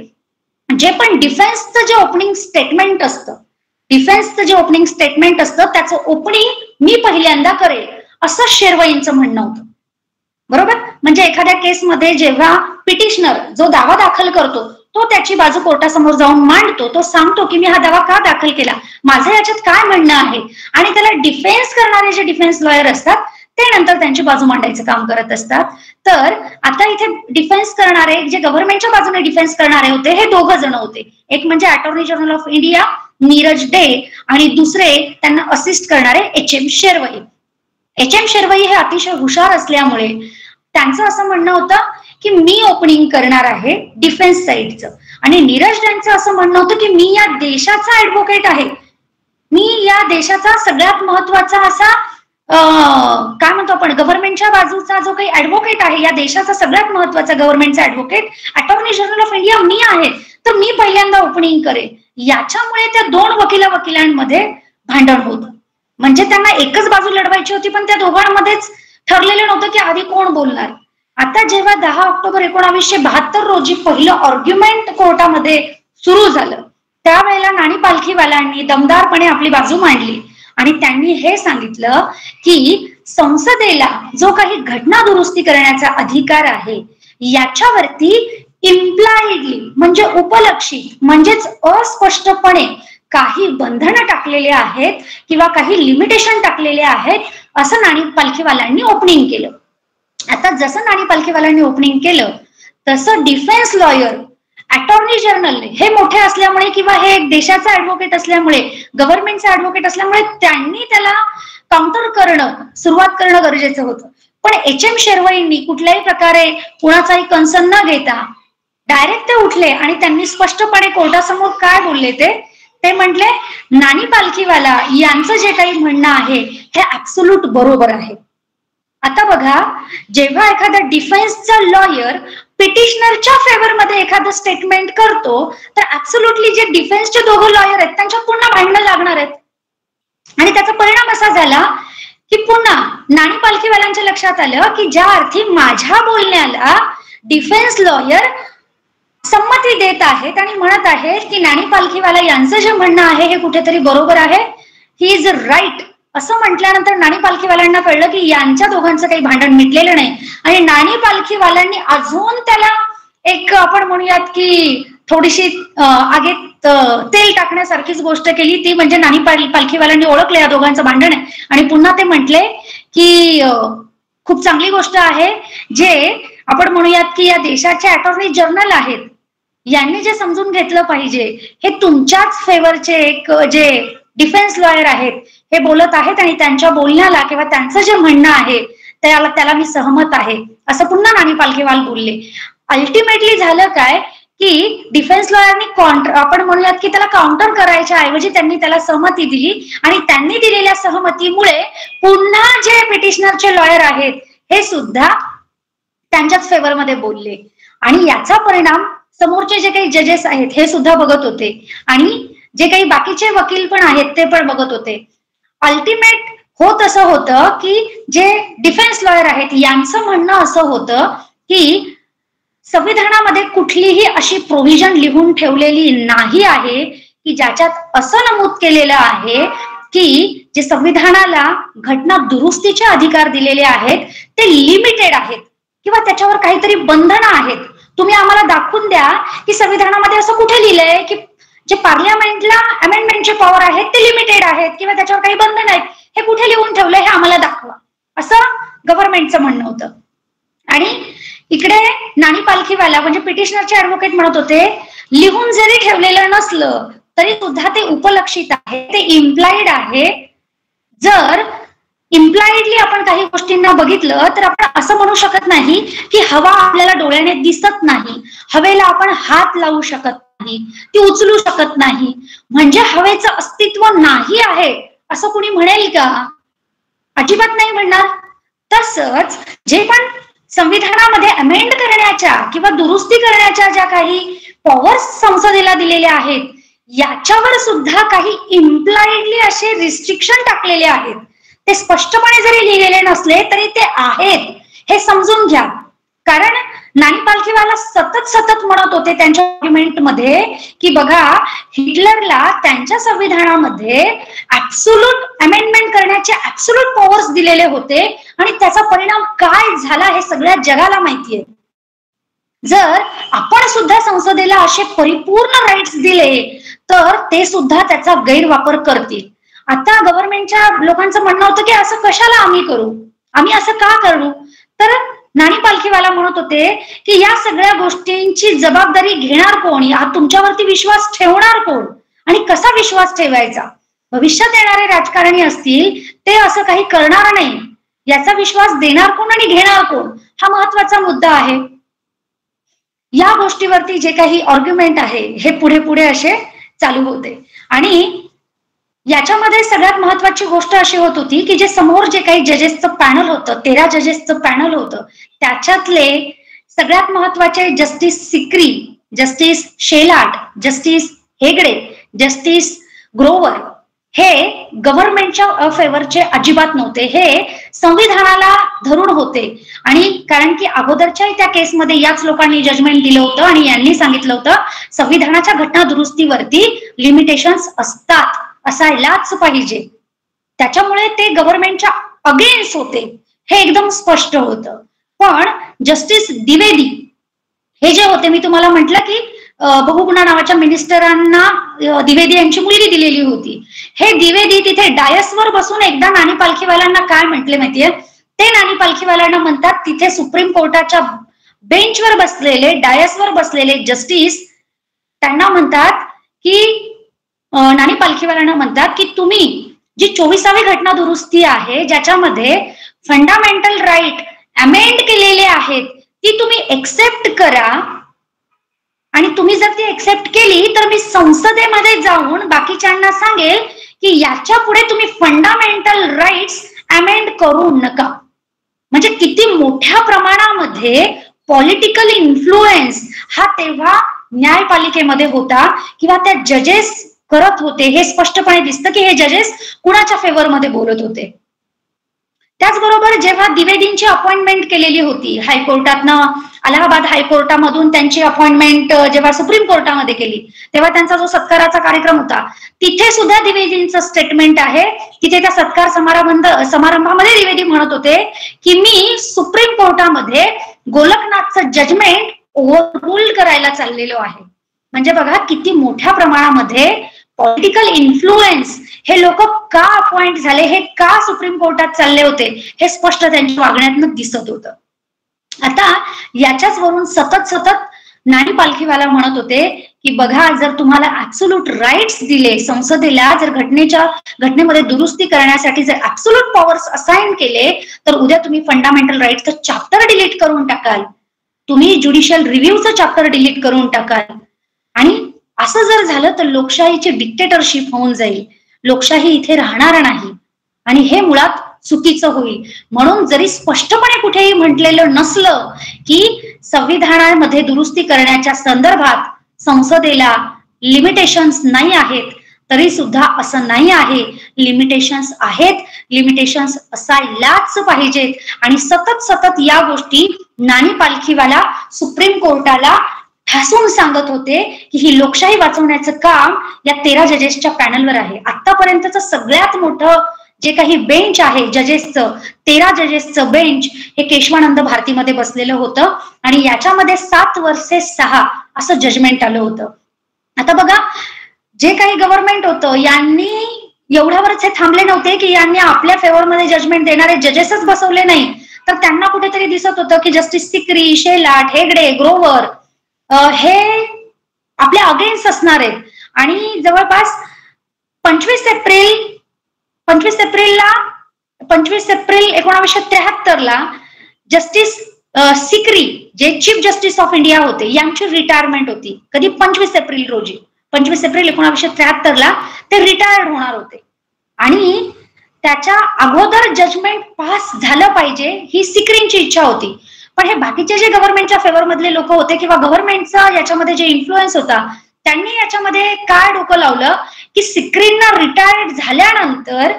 जे पण डिफेन्सचं जे ओपनिंग स्टेटमेंट असतं त्याचं ओपनिंग मी पहिल्यांदा करेल, असं शेरवईंचं म्हणणं होतं. बरोबर, म्हणजे एखाद्या केसमध्ये जेव्हा पिटिशनर जो दावा दाखल करतो तो त्याची बाजू कोर्टासमोर जाऊन मांडतो, तो सांगतो की मी हा दावा का दाखल केला, माझं याच्यात काय म्हणणं आहे, आणि त्याला डिफेन्स करणारे जे डिफेन्स लॉयर असतात ते नंतर त्यांची बाजू मांडायचं काम करत असतात. तर आता इथे डिफेन्स करणारे, जे गव्हर्नमेंटच्या बाजूने डिफेन्स करणारे होते, हे दोघं जण होते. एक म्हणजे attorney general of India Neeraj day आणि दुसरे त्यांना असिस्ट करणारे HM शेरवई. HM शेरवई हे अतिशय हुशार असल्यामुळे त्यांचं असं म्हणणं होतं की मी ओपनिंग करणार आहे डिफेन्स साईडचं, आणि नीरज यांचं असं म्हणणं होतं की मी या देशाचा ऍडव्होकेट आहे, मी या देशाचा सगळ्यात महत्वाचा असा काय म्हणतो आपण गव्हर्नमेंटच्या बाजूचा जो काही ऍडव्होकेट आहे, या देशाचा सगळ्यात महत्वाचा गव्हर्नमेंटचा advocate attorney general of India मी आहे, तर मी पहिल्यांदा ओपनिंग करेन. याच्यामुळे त्या दोन वकिलांमध्ये भांडण होतं. म्हणजे त्यांना एकच बाजू लढवायची होती, पण त्या दोघांमध्येच ठरलेलं नव्हतं की आधी कोण बोलणार. आता जेव्हा 10 ऑक्टोबर 1972 रोजी पहिलं आर्ग्युमेंट कोर्टामध्ये सुरू झालं, त्यावेळेला नानी पालखीवाल्यांनी दमदारपणे आपली बाजू मांडली आणि त्यांनी हे सांगितलं की संसदेला जो काही घटना दुरुस्ती करण्याचा अधिकार आहे याच्यावरती इम्प्लाइडली म्हणजे उपलक्षित म्हणजेच अस्पष्टपणे काही बंधनं टाकलेले आहेत किंवा काही लिमिटेशन टाकलेले आहेत, असं नानी पालखीवाल्यांनी ओपनिंग केलं. आता जसं नानी पालखीवाल्यांनी ओपनिंग केलं तसं डिफेन्स लॉयर अटॉर्नी जनरल हे मोठे असल्यामुळे किंवा हे एक देशाचा ऍडव्होकेट असल्यामुळे, गव्हर्नमेंटचा ऍडव्होकेट असल्यामुळे त्यांनी त्याला काउंटर करणं, सुरुवात करणं गरजेचं होतं. पण HM शेरवईंनी कुठल्याही प्रकारे कुणाचाही कन्सर्न न घेता डायरेक्ट ते उठले आणि त्यांनी स्पष्टपणे कोर्टासमोर काय बोलले ते म्हटले नानी पालखीवाला यांचं जे काही म्हणणं आहे हे ऍब्सोल्यूट बरोबर आहे. आता बघा, जेव्हा एखादा डिफेन्सचा लॉयर पिटिशनरच्या फेवरमध्ये एखादं स्टेटमेंट करतो तर ऍब्सोल्युटली जे डिफेन्सचे दोघं लॉयर आहेत त्यांच्या पुन्हा भांडणं लागणार आहेत. आणि त्याचा परिणाम असा झाला की पुन्हा नानी पालखीवाल्यांच्या लक्षात आलं की ज्या अर्थी माझ्या बोलण्याला डिफेन्स लॉयर संमती देत आहेत आणि म्हणत आहेत की नानी पालखीवाला यांचं जे म्हणणं आहे हे कुठेतरी बरोबर आहे, ही इज राईट, असं म्हटल्यानंतर नानी पालखीवाल्यांना कळलं की यांच्या दोघांचं काही भांडण मिटलेलं नाही. आणि नानी पालखीवाल्यांनी अजून त्याला एक आपण म्हणूयात की थोडीशी आगीत तेल टाकण्यासारखीच गोष्ट केली, ती म्हणजे नानी पालखीवाल्यांनी ओळखलं या दोघांचं भांडण आहे आणि पुन्हा ते म्हटले की खूप चांगली गोष्ट आहे, जे आपण म्हणूयात की या देशाचे अटॉर्नी जनरल आहेत यांनी जे समजून घेतलं पाहिजे हे तुमच्याच फेवरचे एक जे डिफेन्स लॉयर आहेत हे बोलत आहेत आणि त्यांच्या बोलण्याला किंवा त्यांचं जे म्हणणं आहे त्याला मी सहमत आहे, असं पुन्हा नानी पालखीवाल बोलले. अल्टिमेटली झालं काय की डिफेन्स लॉयरनी आपण म्हणूयात की त्याला काउंटर करायच्या ऐवजी त्यांनी त्याला सहमती दिली आणि त्यांनी दिलेल्या सहमतीमुळे पुन्हा जे पिटिशनरचे लॉयर आहेत हे सुद्धा त्यांच्याच फेवरमध्ये बोलले आणि याचा परिणाम समोरचे जे काही जजेस आहेत हे सुद्धा बघत होते आणि जे काही बाकीचे वकील पण आहेत ते पण बघत होते. अल्टिमेट होत असं होतं की जे डिफेन्स लॉयर आहेत यांचं म्हणणं असं होतं की संविधानामध्ये कुठलीही अशी प्रोव्हिजन लिहून ठेवलेली नाही आहे की ज्याच्यात असं नमूद केलेलं आहे की जे संविधानाला घटना दुरुस्तीचे अधिकार दिलेले आहेत ते लिमिटेड आहेत किंवा त्याच्यावर काहीतरी बंधनं आहेत. तुम्ही आम्हाला दाखवून द्या की संविधानामध्ये असं कुठे लिहिलंय की जे पार्लियामेंटला अमेंडमेंटचे पॉवर आहेत ते लिमिटेड आहेत किंवा त्याच्यावर काही बंधन आहेत, हे कुठे लिहून ठेवलंय हे आम्हाला दाखवा, असं गव्हर्नमेंटचं म्हणणं होतं. आणि इकडे नाणी पालखीवाला म्हणजे पिटिशनरचे ऍडव्होकेट म्हणत होते लिहून जरी ठेवलेलं नसलं तरी सुद्धा ते उपलक्षित आहे, ते इम्प्लाइड आहे. जर इम्प्लाइडली आपण काही गोष्टींना बघितलं तर आपण असं म्हणू शकत नाही की हवा आपल्याला डोळ्याने दिसत नाही, हवेला आपण हात लावू शकत नाही, ती उचलू शकत नाही, म्हणजे हवेचं अस्तित्व नाही आहे असं कुणी म्हणेल का? अजिबात नाही म्हणणार. तसंच जे पण संविधानामध्ये अमेंड करण्याच्या किंवा दुरुस्ती करण्याच्या ज्या काही पॉवर्स संसदेला दिलेल्या आहेत याच्यावर सुद्धा काही इम्प्लाइडली असे रिस्ट्रिक्शन टाकलेले आहेत. ते स्पष्टपणे जरी लिहिलेले नसले तरी ते आहेत हे समजून घ्या. कारण नाणी पालखीवाला सतत म्हणत होते त्यांच्या आर्ग्युमेंटमध्ये की बघा हिटलरला त्यांच्या संविधानामध्ये ऍब्सोल्यूट अमेंडमेंट करण्याचे ऍब्सोल्यूट पॉवर्स दिलेले होते आणि त्याचा परिणाम काय झाला हे सगळ्या जगाला माहितीये. जर आपण सुद्धा संसदेला असे परिपूर्ण राईट्स दिले तर ते सुद्धा त्याचा गैरवापर करतील. आता गव्हर्नमेंटच्या लोकांचं म्हणणं होतं की असं कशाला आम्ही करू, आम्ही असं का करू? तर नाणी पालखीवाला म्हणत होते की या सगळ्या गोष्टींची जबाबदारी घेणार कोण, या तुमच्यावरती विश्वास ठेवणार कोण आणि कसा विश्वास ठेवायचा? भविष्यात येणारे राजकारणी असतील ते असं काही करणार नाही, याचा विश्वास देणार कोण आणि घेणार कोण हा महत्वाचा मुद्दा आहे. या गोष्टीवरती जे काही आर्ग्युमेंट आहे हे पुढे असे चालू होते आणि याच्यामध्ये सगळ्यात महत्वाची गोष्ट अशी होत होती की जे समोर जे काही जजेसचं पॅनल होतं, 13 जजेसचं पॅनल होतं, त्याच्यातले सगळ्यात महत्वाचे justice Sikri, justice Shelat, justice Hegde, justice Grover हे गव्हर्नमेंटच्या फेवरचे अजिबात नव्हते, हे संविधानाला धरून होते. आणि कारण की अगोदरच्या त्या केसमध्ये याच लोकांनी जजमेंट दिलं होतं आणि यांनी सांगितलं होतं संविधानाच्या घटना दुरुस्तीवरती लिमिटेशन्स असतात, असायलाच पाहिजे. त्याच्यामुळे ते गव्हर्नमेंटच्या अगेन्स्ट होते हे एकदम स्पष्ट होतं. पण जस्टिस द्विवेदी हे जे होते, मी तुम्हाला म्हटलं की बहुगुणा नावाच्या मिनिस्टरांना द्विवेदी यांची मुलगी दिलेली होती. हे द्विवेदी तिथे डायसवर बसून एकदा नाणी पालखीवाल्यांना काय म्हटले माहितीये? ते नाणी पालखीवाल्यांना म्हणतात तिथे सुप्रीम कोर्टाच्या बेंचवर बसलेले, डायसवर बसलेले जस्टिस त्यांना म्हणतात की नाणी पालखीवाल्यांना म्हणतात की तुम्ही जी 24वी घटना दुरुस्ती आहे ज्याच्यामध्ये फंडामेंटल राईट अमेंड केलेले आहेत ती तुम्ही एक्सेप्ट करा आणि तुम्ही जर ती एक्सेप्ट केली तर मी संसदेमध्ये जाऊन बाकीच्यांना सांगेल की याच्या पुढे तुम्ही फंडामेंटल राईट्स अमेंड करू नका. म्हणजे किती मोठ्या प्रमाणामध्ये पॉलिटिकल इन्फ्लुएन्स हा तेव्हा न्यायपालिकेमध्ये होता किंवा त्या जजेस करत होते. हे स्पष्टपणे दिसतं की हे जजेस कुणाच्या फेवरमध्ये बोलत होते. त्याचबरोबर जेव्हा द्विवेदींची अपॉइंटमेंट केलेली होती हायकोर्टातनं, अलाहाबाद हायकोर्टामधून त्यांची अपॉइंटमेंट जेव्हा सुप्रीम कोर्टामध्ये केली तेव्हा त्यांचा जो सत्काराचा कार्यक्रम होता तिथे सुद्धा द्विवेदींचं स्टेटमेंट आहे. तिथे त्या सत्कार समारंभामध्ये द्विवेदी म्हणत होते की मी सुप्रीम कोर्टामध्ये गोलकनाथचं जजमेंट ओव्हररूल करायला चाललेलो आहे. म्हणजे बघा किती मोठ्या प्रमाणामध्ये पॉलिटिकल इन्फ्लुएन्स हे लोक का अपॉइंट झाले, हे का सुप्रीम कोर्टात चालले होते हे स्पष्ट त्यांच्या वागण्यातनं दिसत होतं. आता याच्याच वरून सतत नाणी पालखीवाला म्हणत होते की बघा जर तुम्हाला ऍब्सोल्यूट राईट्स दिले संसदेला, जर घटनेमध्ये दुरुस्ती करण्यासाठी जर ऍब्सोल्यूट पॉवर्स असाइन केले तर उद्या तुम्ही फंडामेंटल राईट्सचं चॅप्टर डिलीट करून टाकाल. तुम्ही ज्युडिशियल रिव्ह्यूचं चॅप्टर डिलीट करून टाकाल. आणि असं जर झालं तर लोकशाहीची डिक्टेटरशिप होऊन जाईल, लोकशाही इथे राहणार नाही आणि हे मुळात चुकीचं होईल. म्हणून जरी स्पष्टपणे कुठेही म्हटलेलं नसलं की संविधानामध्ये दुरुस्ती करण्याच्या संदर्भात संसदेला लिमिटेशन्स नाही आहेत, तरी सुद्धा असं नाही आहे, लिमिटेशन्स आहेत, लिमिटेशन्स असायलाच पाहिजेत. आणि सतत सतत या गोष्टी नानी पालखीवाला सुप्रीम कोर्टाला ठासून सांगत होते की ही लोकशाही वाचवण्याचं काम या 13 जजेसच्या पॅनलवर आहे. आतापर्यंतचं सगळ्यात मोठं जे काही बेंच आहे जजेसचं, 13 जजेसचं बेंच हे केशवानंद भारतीमध्ये बसलेलं होतं आणि याच्यामध्ये 7 वर्सेस 6 असं जजमेंट आलं होतं. आता बघा, जे काही गव्हर्नमेंट होतं यांनी एवढ्यावरच हे थांबले नव्हते की यांनी आपल्या फेवरमध्ये जजमेंट देणारे जजेसच बसवले नाही, तर त्यांना कुठेतरी दिसत होतं की जस्टिस सिकरी, शेलाट, हेगडे, ग्रोवर हे आपल्या अगेन्स्ट असणार आहेत. आणि जवळपास 25 एप्रिल 1973ला जस्टिस सिकरी जे चीफ जस्टिस ऑफ इंडिया होते यांची रिटायरमेंट होती. कधी? 25 एप्रिल रोजी. 25 एप्रिल 1973ला ते रिटायर्ड होणार होते आणि त्याच्या अगोदर जजमेंट पास झालं पाहिजे ही सिकरींची इच्छा होती. पण हे बाकीचे जे गव्हर्नमेंटच्या फेवर मधले लोक होते किंवा गव्हर्नमेंटचा याच्यामध्ये जे इन्फ्लुएन्स होता त्यांनी याच्यामध्ये काय डोकं लावलं की सिकरींना रिटायर्ड झाल्यानंतर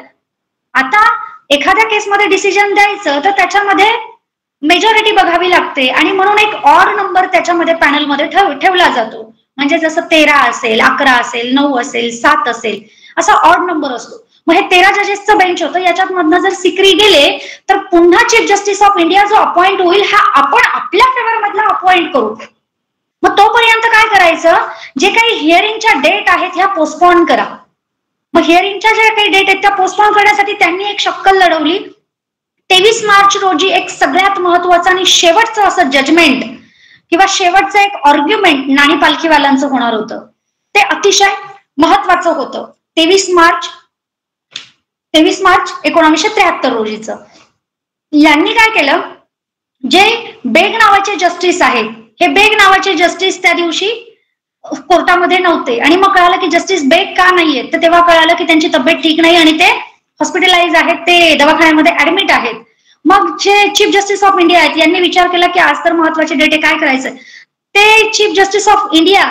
आता एखाद्या केसमध्ये डिसिजन द्यायचं तर त्याच्यामध्ये मेजॉरिटी बघावी लागते आणि म्हणून एक ऑड नंबर त्याच्यामध्ये पॅनलमध्ये ठेवला जातो. म्हणजे जसं 13 असेल, 11 असेल, 9 असेल, 7 असेल, असा ऑड नंबर असतो. मग हे 13 जजेसचं बेंच होतं, याच्यात मधनं जर सिकरी गेले तर पुन्हा चीफ जस्टिस ऑफ इंडिया जो अपॉइंट होईल हा आपण आपल्या फेवर मधला अपॉइंट करू. मग तोपर्यंत काय करायचं, जे काही हिअरिंगच्या डेट आहेत ह्या पोस्टपोन करा. मग हिअरिंगच्या ज्या काही डेट आहेत त्या पोस्टपोन करण्यासाठी त्यांनी एक शक्कल लढवली. 23 मार्च रोजी एक सगळ्यात महत्वाचं आणि शेवटचं असं जजमेंट किंवा शेवटचं एक आर्ग्युमेंट नानी पालखीवालांचं होणार होतं. ते अतिशय महत्वाचं होतं. 23 मार्च 1973 रोजीचं. यांनी काय केलं, जे बेग नावाचे जस्टिस आहेत, हे बेग नावाचे जस्टिस त्या दिवशी कोर्टामध्ये नव्हते आणि मग कळालं की जस्टिस बेग का नाहीये, तर तेव्हा कळालं की त्यांची तब्येत ठीक नाही आणि ते हॉस्पिटलाइज आहेत, ते दवाखान्यामध्ये ऍडमिट आहेत. मग जे चीफ जस्टिस ऑफ इंडिया आहेत यांनी विचार केला की आज तर महत्वाचे डेट आहे, काय करायचं. ते चीफ जस्टिस ऑफ इंडिया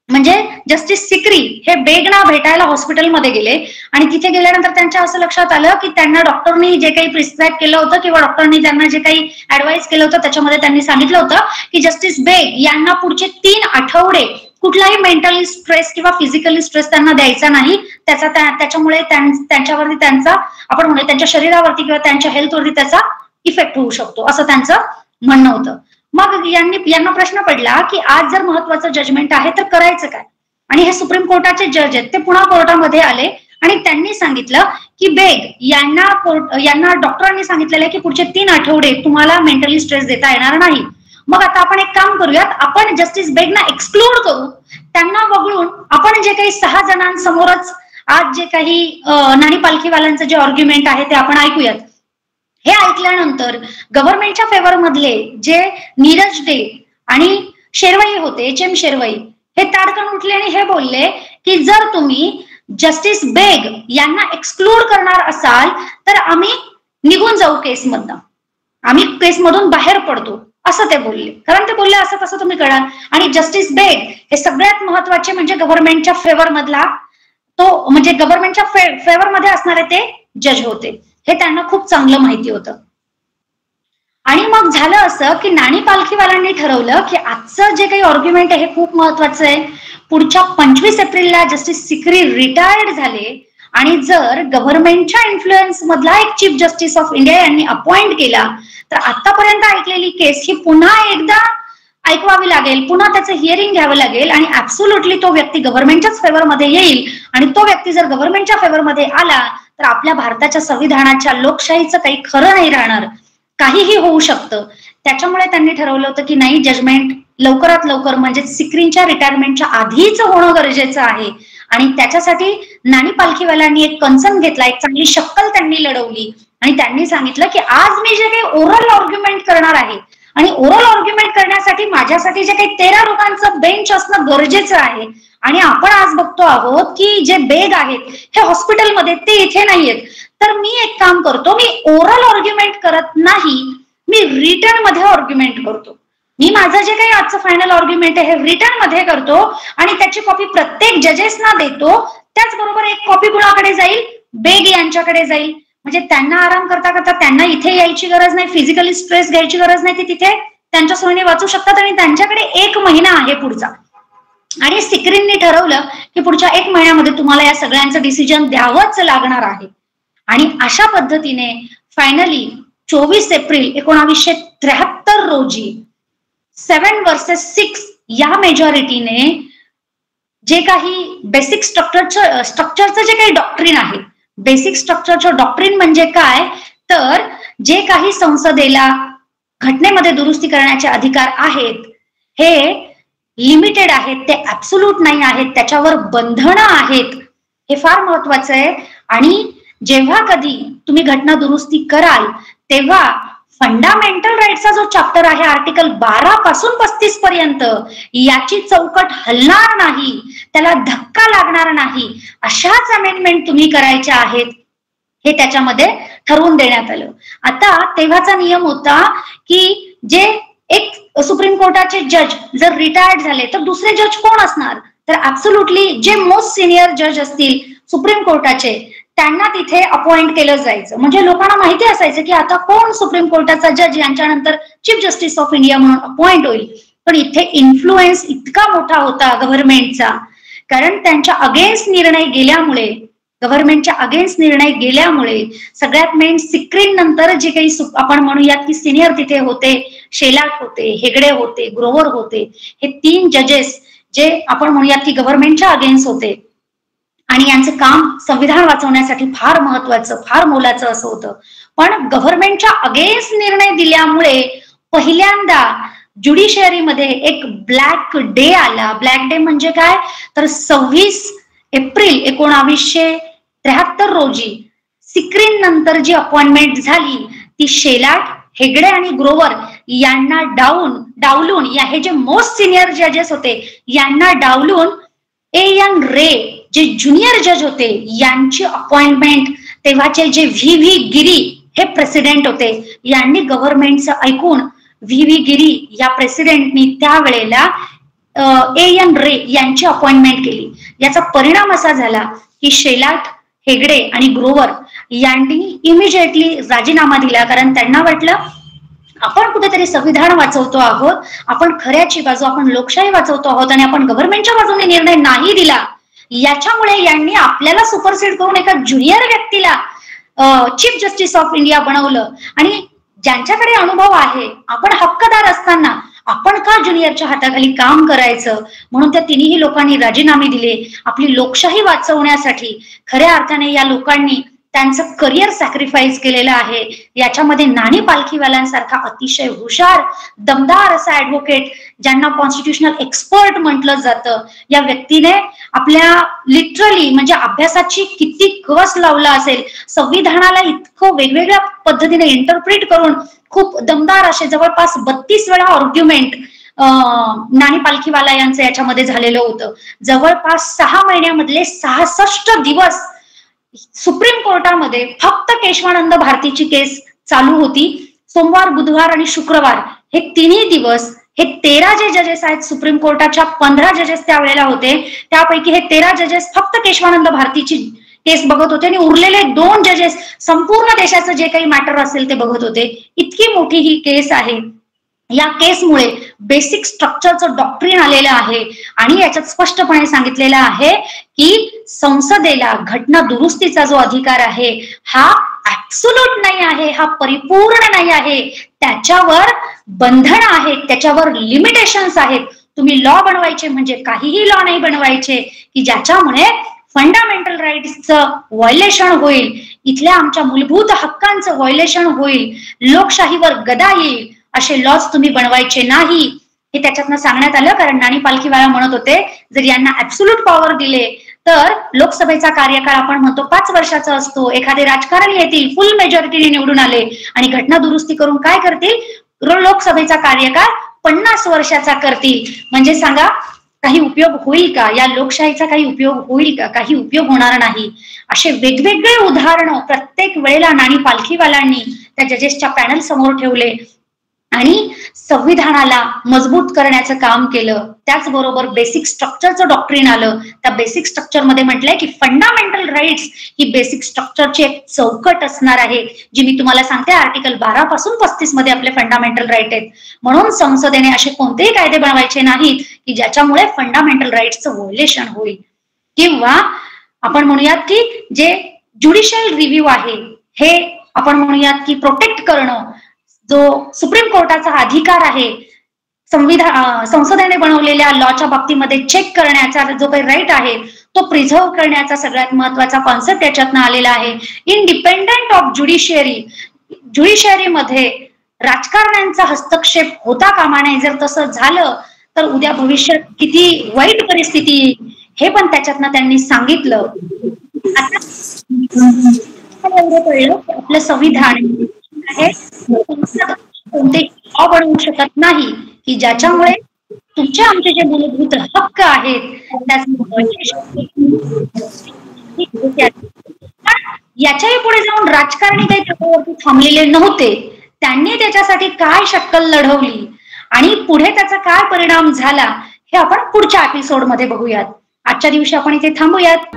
म्हणजे जस्टिस सिकरी हे बेगना भेटायला हॉस्पिटलमध्ये गेले आणि तिथे गेल्यानंतर त्यांच्या असं लक्षात आलं की त्यांना डॉक्टरनी जे काही प्रिस्क्राईब केलं होतं किंवा डॉक्टरनी त्यांना जे काही ऍडवाइस केलं होतं त्याच्यामध्ये त्यांनी सांगितलं होतं की जस्टिस बेग यांना पुढचे 3 आठवडे कुठलाही मेंटली स्ट्रेस किंवा फिजिकली स्ट्रेस त्यांना द्यायचा नाही, त्याच्यामुळे त्यांच्यावरती त्यांचा आपण म्हणूया त्यांच्या शरीरावरती किंवा त्यांच्या हेल्थवरती त्याचा इफेक्ट होऊ शकतो, असं त्यांचं म्हणणं होतं. मग यांना प्रश्न पडला की आज जर महत्वाचं जजमेंट आहे तर करायचं काय. आणि हे सुप्रीम कोर्टाचे जज आहेत, ते पुन्हा कोर्टामध्ये आले आणि त्यांनी सांगितलं की बेग यांना डॉक्टरांनी सांगितलेलं आहे की पुढचे 3 आठवडे तुम्हाला मेंटली स्ट्रेस देता येणार नाही. मग आता आपण एक काम करूयात, आपण जस्टिस बेगना एक्सक्लूड करू, त्यांना वगळून आपण जे काही 6 जणांसमोरच आज जे काही नानी पालखीवाल्यांचं जे आर्ग्युमेंट आहे ते आपण ऐकूयात. हे ऐकल्यानंतर गव्हर्नमेंटच्या फेवर मधले जे नीरज डे आणि शेरवई होते, HM शेरवई, हे ताडकन उठले आणि हे बोलले की जर तुम्ही जस्टिस बेग यांना एक्सक्लूड करणार असाल तर आम्ही निघून जाऊ केसमधनं, आम्ही केसमधून बाहेर पडतो, असं ते बोलले. कारण ते बोलले असं कसं तुम्ही कळाल. आणि जस्टिस बेग हे सगळ्यात महत्वाचे म्हणजे गव्हर्नमेंटच्या फेवर मधला तो म्हणजे गव्हर्नमेंटच्या फेवर मध्ये असणारे ते जज होते, हे त्यांना खूप चांगलं माहिती होतं. आणि मग झालं असं की नानी पालखीवाल्यांनी ठरवलं की आजचं जे काही आर्ग्युमेंट आहे हे खूप महत्वाचं आहे. पुढच्या 25 एप्रिलला जस्टिस सिकरी रिटायर्ड झाले आणि जर गव्हर्नमेंटच्या इन्फ्लुएन्स मधला एक चीफ जस्टिस ऑफ इंडिया यांनी अपॉइंट केला तर आतापर्यंत ऐकलेली केस ही पुन्हा एकदा ऐकवावी लागेल, पुन्हा त्याचं हिअरिंग घ्यावं लागेल आणि ऍब्सोल्युटली तो व्यक्ती गव्हर्नमेंटच्याच फेवरमध्ये येईल. आणि तो व्यक्ती जर गव्हर्नमेंटच्या फेवरमध्ये आला तर आपल्या भारताच्या संविधानाच्या लोकशाहीचं काही खरं नाही राहणार, काहीही होऊ शकतं. त्याच्यामुळे त्यांनी ठरवलं होतं की नाही, जजमेंट लवकरात लवकर म्हणजे सिकरींच्या रिटायरमेंटच्या आधीच होणं गरजेचं आहे. आणि त्याच्यासाठी नानी पालखीवाल्यांनी एक कन्सर्न घेतला, एक चांगली शक्कल त्यांनी लढवली आणि त्यांनी सांगितलं की आज मी जे काही ओरल आर्ग्युमेंट करणार आहे आणि ओरल आर्ग्युमेंट करण्यासाठी माझ्यासाठी जे काही 13 लोकांचं बेंच असणं गरजेचं आहे. आणि आपण आज बघतो आहोत की जे बेग आहेत हे हॉस्पिटलमध्ये, ते इथे नाहीयेत. तर मी एक काम करतो, मी ओरल आर्ग्युमेंट करत नाही, मी रिटर्न मध्ये आर्ग्युमेंट करतो. मी माझं जे काही आजचं फायनल आर्ग्युमेंट आहे हे रिटर्न मध्ये करतो आणि त्याची कॉपी प्रत्येक जजेसना देतो. त्याचबरोबर एक कॉपी कुणाकडे जाईल, बेग यांच्याकडे जाईल. म्हणजे त्यांना आराम करता करता त्यांना इथे यायची गरज नाही, फिजिकली स्ट्रेस घ्यायची गरज नाही, ते तिथे त्यांच्या सोयीने वाचू शकतात. आणि त्यांच्याकडे 1 महिना आहे पुढचा. आणि सिक्रीननी ठरवलं की पुढच्या 1 महिन्यामध्ये तुम्हाला या सगळ्यांचं डिसिजन द्यावंच लागणार आहे. आणि अशा पद्धतीने फायनली 24 एप्रिल 1973 रोजी 7 वर्सेस 6 या मेजॉरिटीने जे काही बेसिक स्ट्रक्चरचं जे काही डॉक्ट्रिन आहे, बेसिक स्ट्रक्चरचं डॉक्ट्रिन म्हणजे काय, तर जे काही संसदेला घटनेमध्ये दुरुस्ती करण्याचे अधिकार आहेत हे लिमिटेड आहेत, ते ऍब्सोल्यूट नाही आहेत, त्याच्यावर बंधनं आहेत. हे फार महत्वाचं आहे. आणि जेव्हा कधी तुम्ही घटना दुरुस्ती कराल तेव्हा फंडामेंटल राईट्सचा जो चॅप्टर आहे आर्टिकल 12 पासून 35 पर्यंत, याची चौकट हलणार नाही, त्याला धक्का लागणार नाही, अशाच अमेंडमेंट तुम्ही करायच्या आहेत, हे त्याच्यामध्ये ठरवून देण्यात आलं. आता तेव्हाचा नियम होता की जे एक सुप्रीम कोर्टाचे जज जर रिटायर्ड झाले तर दुसरे जज कोण असणार, तर ऍब्सोल्युटली जे मोस्ट सिनियर जज असतील सुप्रीम कोर्टाचे त्यांना तिथे अपॉइंट केलं जायचं. म्हणजे लोकांना माहिती असायचं की आता कोण सुप्रीम कोर्टाचा जज यांच्यानंतर चीफ जस्टिस ऑफ इंडिया म्हणून अपॉइंट होईल. पण इथे इन्फ्लुएन्स इतका मोठा होता गव्हर्नमेंटचा, कारण त्यांच्या अगेन्स्ट निर्णय गेल्यामुळे, गव्हर्नमेंटच्या अगेन्स्ट निर्णय गेल्यामुळे सगळ्यात मेन सिक्रीन नंतर जे काही आपण म्हणूयात की सिनियर तिथे होते, शेलाट होते, हेगडे होते, ग्रोवर होते, हे 3 जजेस जे आपण म्हणूयात की गव्हर्नमेंटच्या अगेन्स्ट होते आणि यांचं काम संविधान वाचवण्यासाठी फार महत्वाचं, फार मोलाचं असं होतं. पण गव्हर्नमेंटच्या अगेन्स्ट निर्णय दिल्यामुळे पहिल्यांदा ज्युडिशियरीमध्ये एक ब्लॅक डे आला. ब्लॅक डे म्हणजे काय, तर 26 एप्रिल 1973 रोजी सिक्रीन नंतर जी अपॉइंटमेंट झाली ती शेलाट, हेगडे आणि ग्रोवर यांना डावलून हे जे मोस्ट सिनियर जजेस होते यांना डावलून एन रे जे ज्युनियर जज होते यांची अपॉइंटमेंट, तेव्हाचे जे व्ही गिरी हे प्रेसिडेंट होते, यांनी गव्हर्नमेंटचं ऐकून व्ही गिरी या प्रेसिडेंटनी त्यावेळेला एन रे यांची अपॉइंटमेंट केली. याचा परिणाम असा झाला की शेलाट, हेगडे आणि ग्रोवर यांनी इमिजिएटली राजीनामा दिला, कारण त्यांना वाटलं आपण कुठेतरी संविधान वाचवतो आहोत, आपण खऱ्याची बाजू, आपण लोकशाही वाचवतो आहोत आणि आपण गव्हर्नमेंटच्या बाजूने निर्णय नाही दिला, याच्यामुळे यांनी आपल्याला सुपरसीड करून एका ज्युनियर व्यक्तीला चीफ जस्टिस ऑफ इंडिया बनवलं. आणि ज्यांच्याकडे अनुभव आहे, आपण हक्कदार असताना आपण का ज्युनियरच्या हाताखाली काम करायचं, म्हणून त्या 3ही लोकांनी राजीनामे दिले आपली लोकशाही वाचवण्यासाठी. खऱ्या अर्थाने या लोकांनी त्यांचं करिअर सॅक्रिफाईस केलेलं आहे. याच्यामध्ये नानी पालखीवाल्यांसारखा अतिशय हुशार, दमदार असा ऍडव्होकेट, ज्यांना कॉन्स्टिट्युशनल एक्सपर्ट म्हटलं जातं, या व्यक्तीने आपल्या लिटरली म्हणजे अभ्यासाची किती कस लावला असेल, संविधानाला इतकं वेगवेगळ्या पद्धतीने इंटरप्रिट करून खूप दमदार असे जवळपास 32 वेळा आर्ग्युमेंट नानी पालखीवाला यांचं याच्यामध्ये झालेलं होतं. जवळपास 6 महिन्यामधले 66 दिवस सुप्रीम कोर्टामध्ये फक्त केशवानंद भारतीची केस चालू होती. सोमवार, बुधवार आणि शुक्रवार हे 3ही दिवस हे 13 जे जजेस आहेत सुप्रीम कोर्टाच्या, 15 जजेस त्यावेळेला होते, त्यापैकी हे 13 जजेस फक्त केशवानंद भारतीची केस बघत होते आणि उरलेले 2 जजेस संपूर्ण देशाचं जे काही मॅटर असेल ते बघत होते. इतकी मोठी ही केस आहे. या केसमुळे बेसिक स्ट्रक्चरचं डॉक्ट्रिन आलेलं आहे आणि याच्यात स्पष्टपणे सांगितलेलं आहे की संसदेला घटना दुरुस्तीचा जो अधिकार आहे हा ऍब्सोल्यूट नाही आहे, हा परिपूर्ण नाही आहे, त्याच्यावर बंधन आहेत, त्याच्यावर लिमिटेशन्स आहेत. तुम्ही लॉ बनवायचे म्हणजे काहीही लॉ नाही बनवायचे की ज्याच्यामुळे फंडामेंटल राईट्सचं व्हायोलेशन होईल, इथल्या आमच्या मूलभूत हक्कांचं व्हायोलेशन होईल, लोकशाहीवर गदा येईल, असे लॉज तुम्ही बनवायचे नाही, हे त्याच्यातनं सांगण्यात आलं. कारण नानी पालखीवाला म्हणत होते जर यांना ऍब्सोल्यूट पॉवर दिले तर लोकसभेचा कार्यकाळ आपण म्हणतो 5 वर्षाचा असतो, एखादे राजकारणी येतील फुल मेजॉरिटीने निवडून आले आणि घटना दुरुस्ती करून काय करतील, लोकसभेचा कार्यकाळ 50 वर्षाचा करतील, म्हणजे सांगा काही उपयोग होईल का? या लोकशाहीचा काही उपयोग होईल का? काही उपयोग होणार नाही. असे वेगवेगळे उदाहरणं प्रत्येक वेळेला नाणी पालखीवालांनी त्या जजेसच्या पॅनल समोर ठेवले आणि संविधानाला मजबूत करण्याचं काम केलं. त्याचबरोबर बेसिक स्ट्रक्चरचं डॉक्ट्रिन आलं. त्या बेसिक स्ट्रक्चरमध्ये म्हटलंय की फंडामेंटल राईट्स ही बेसिक स्ट्रक्चरची एक चौकट असणार आहे, जी मी तुम्हाला सांगते आर्टिकल 12 पासून 35 मध्ये आपले फंडामेंटल राईट आहेत. म्हणून संसदेने असे कोणतेही कायदे बनवायचे नाहीत की ज्याच्यामुळे फंडामेंटल राईट्सचं व्हायोलेशन होईल. किंवा आपण म्हणूयात की जे ज्युडिशियल रिव्ह्यू आहे हे आपण म्हणूयात की प्रोटेक्ट करणं, जो सुप्रीम कोर्टाचा अधिकार आहे संसदेने बनवलेल्या लॉच्या बाबतीमध्ये चेक करण्याचा जो काही राईट आहे तो प्रिझर्व करण्याचा सगळ्यात महत्वाचा कॉन्सेप्ट याच्यातनं आलेला आहे. इंडिपेंडेंट ऑफ ज्युडिशियरी, ज्युडिशियरीमध्ये राजकारण्यांचा हस्तक्षेप होता कामा नये. जर तसं झालं तर उद्या भविष्यात किती वाईट परिस्थिती येईल हे पण त्याच्यातनं त्यांनी सांगितलं. आता एवढं कळलं की आपलं संविधान हे कोणते लॉ बनवू शकत नाही की ज्याच्यामुळे तुमचे आमचे जे मूलभूत हक्क आहेत याच्याही पुढे जाऊन राजकारणी काही त्याच्यावरती थांबलेले नव्हते. त्यांनी त्याच्यासाठी काय शक्कल लढवली आणि पुढे त्याचा काय परिणाम झाला हे आपण पुढच्या एपिसोडमध्ये बघूयात. आजच्या दिवशी आपण इथे थांबूयात.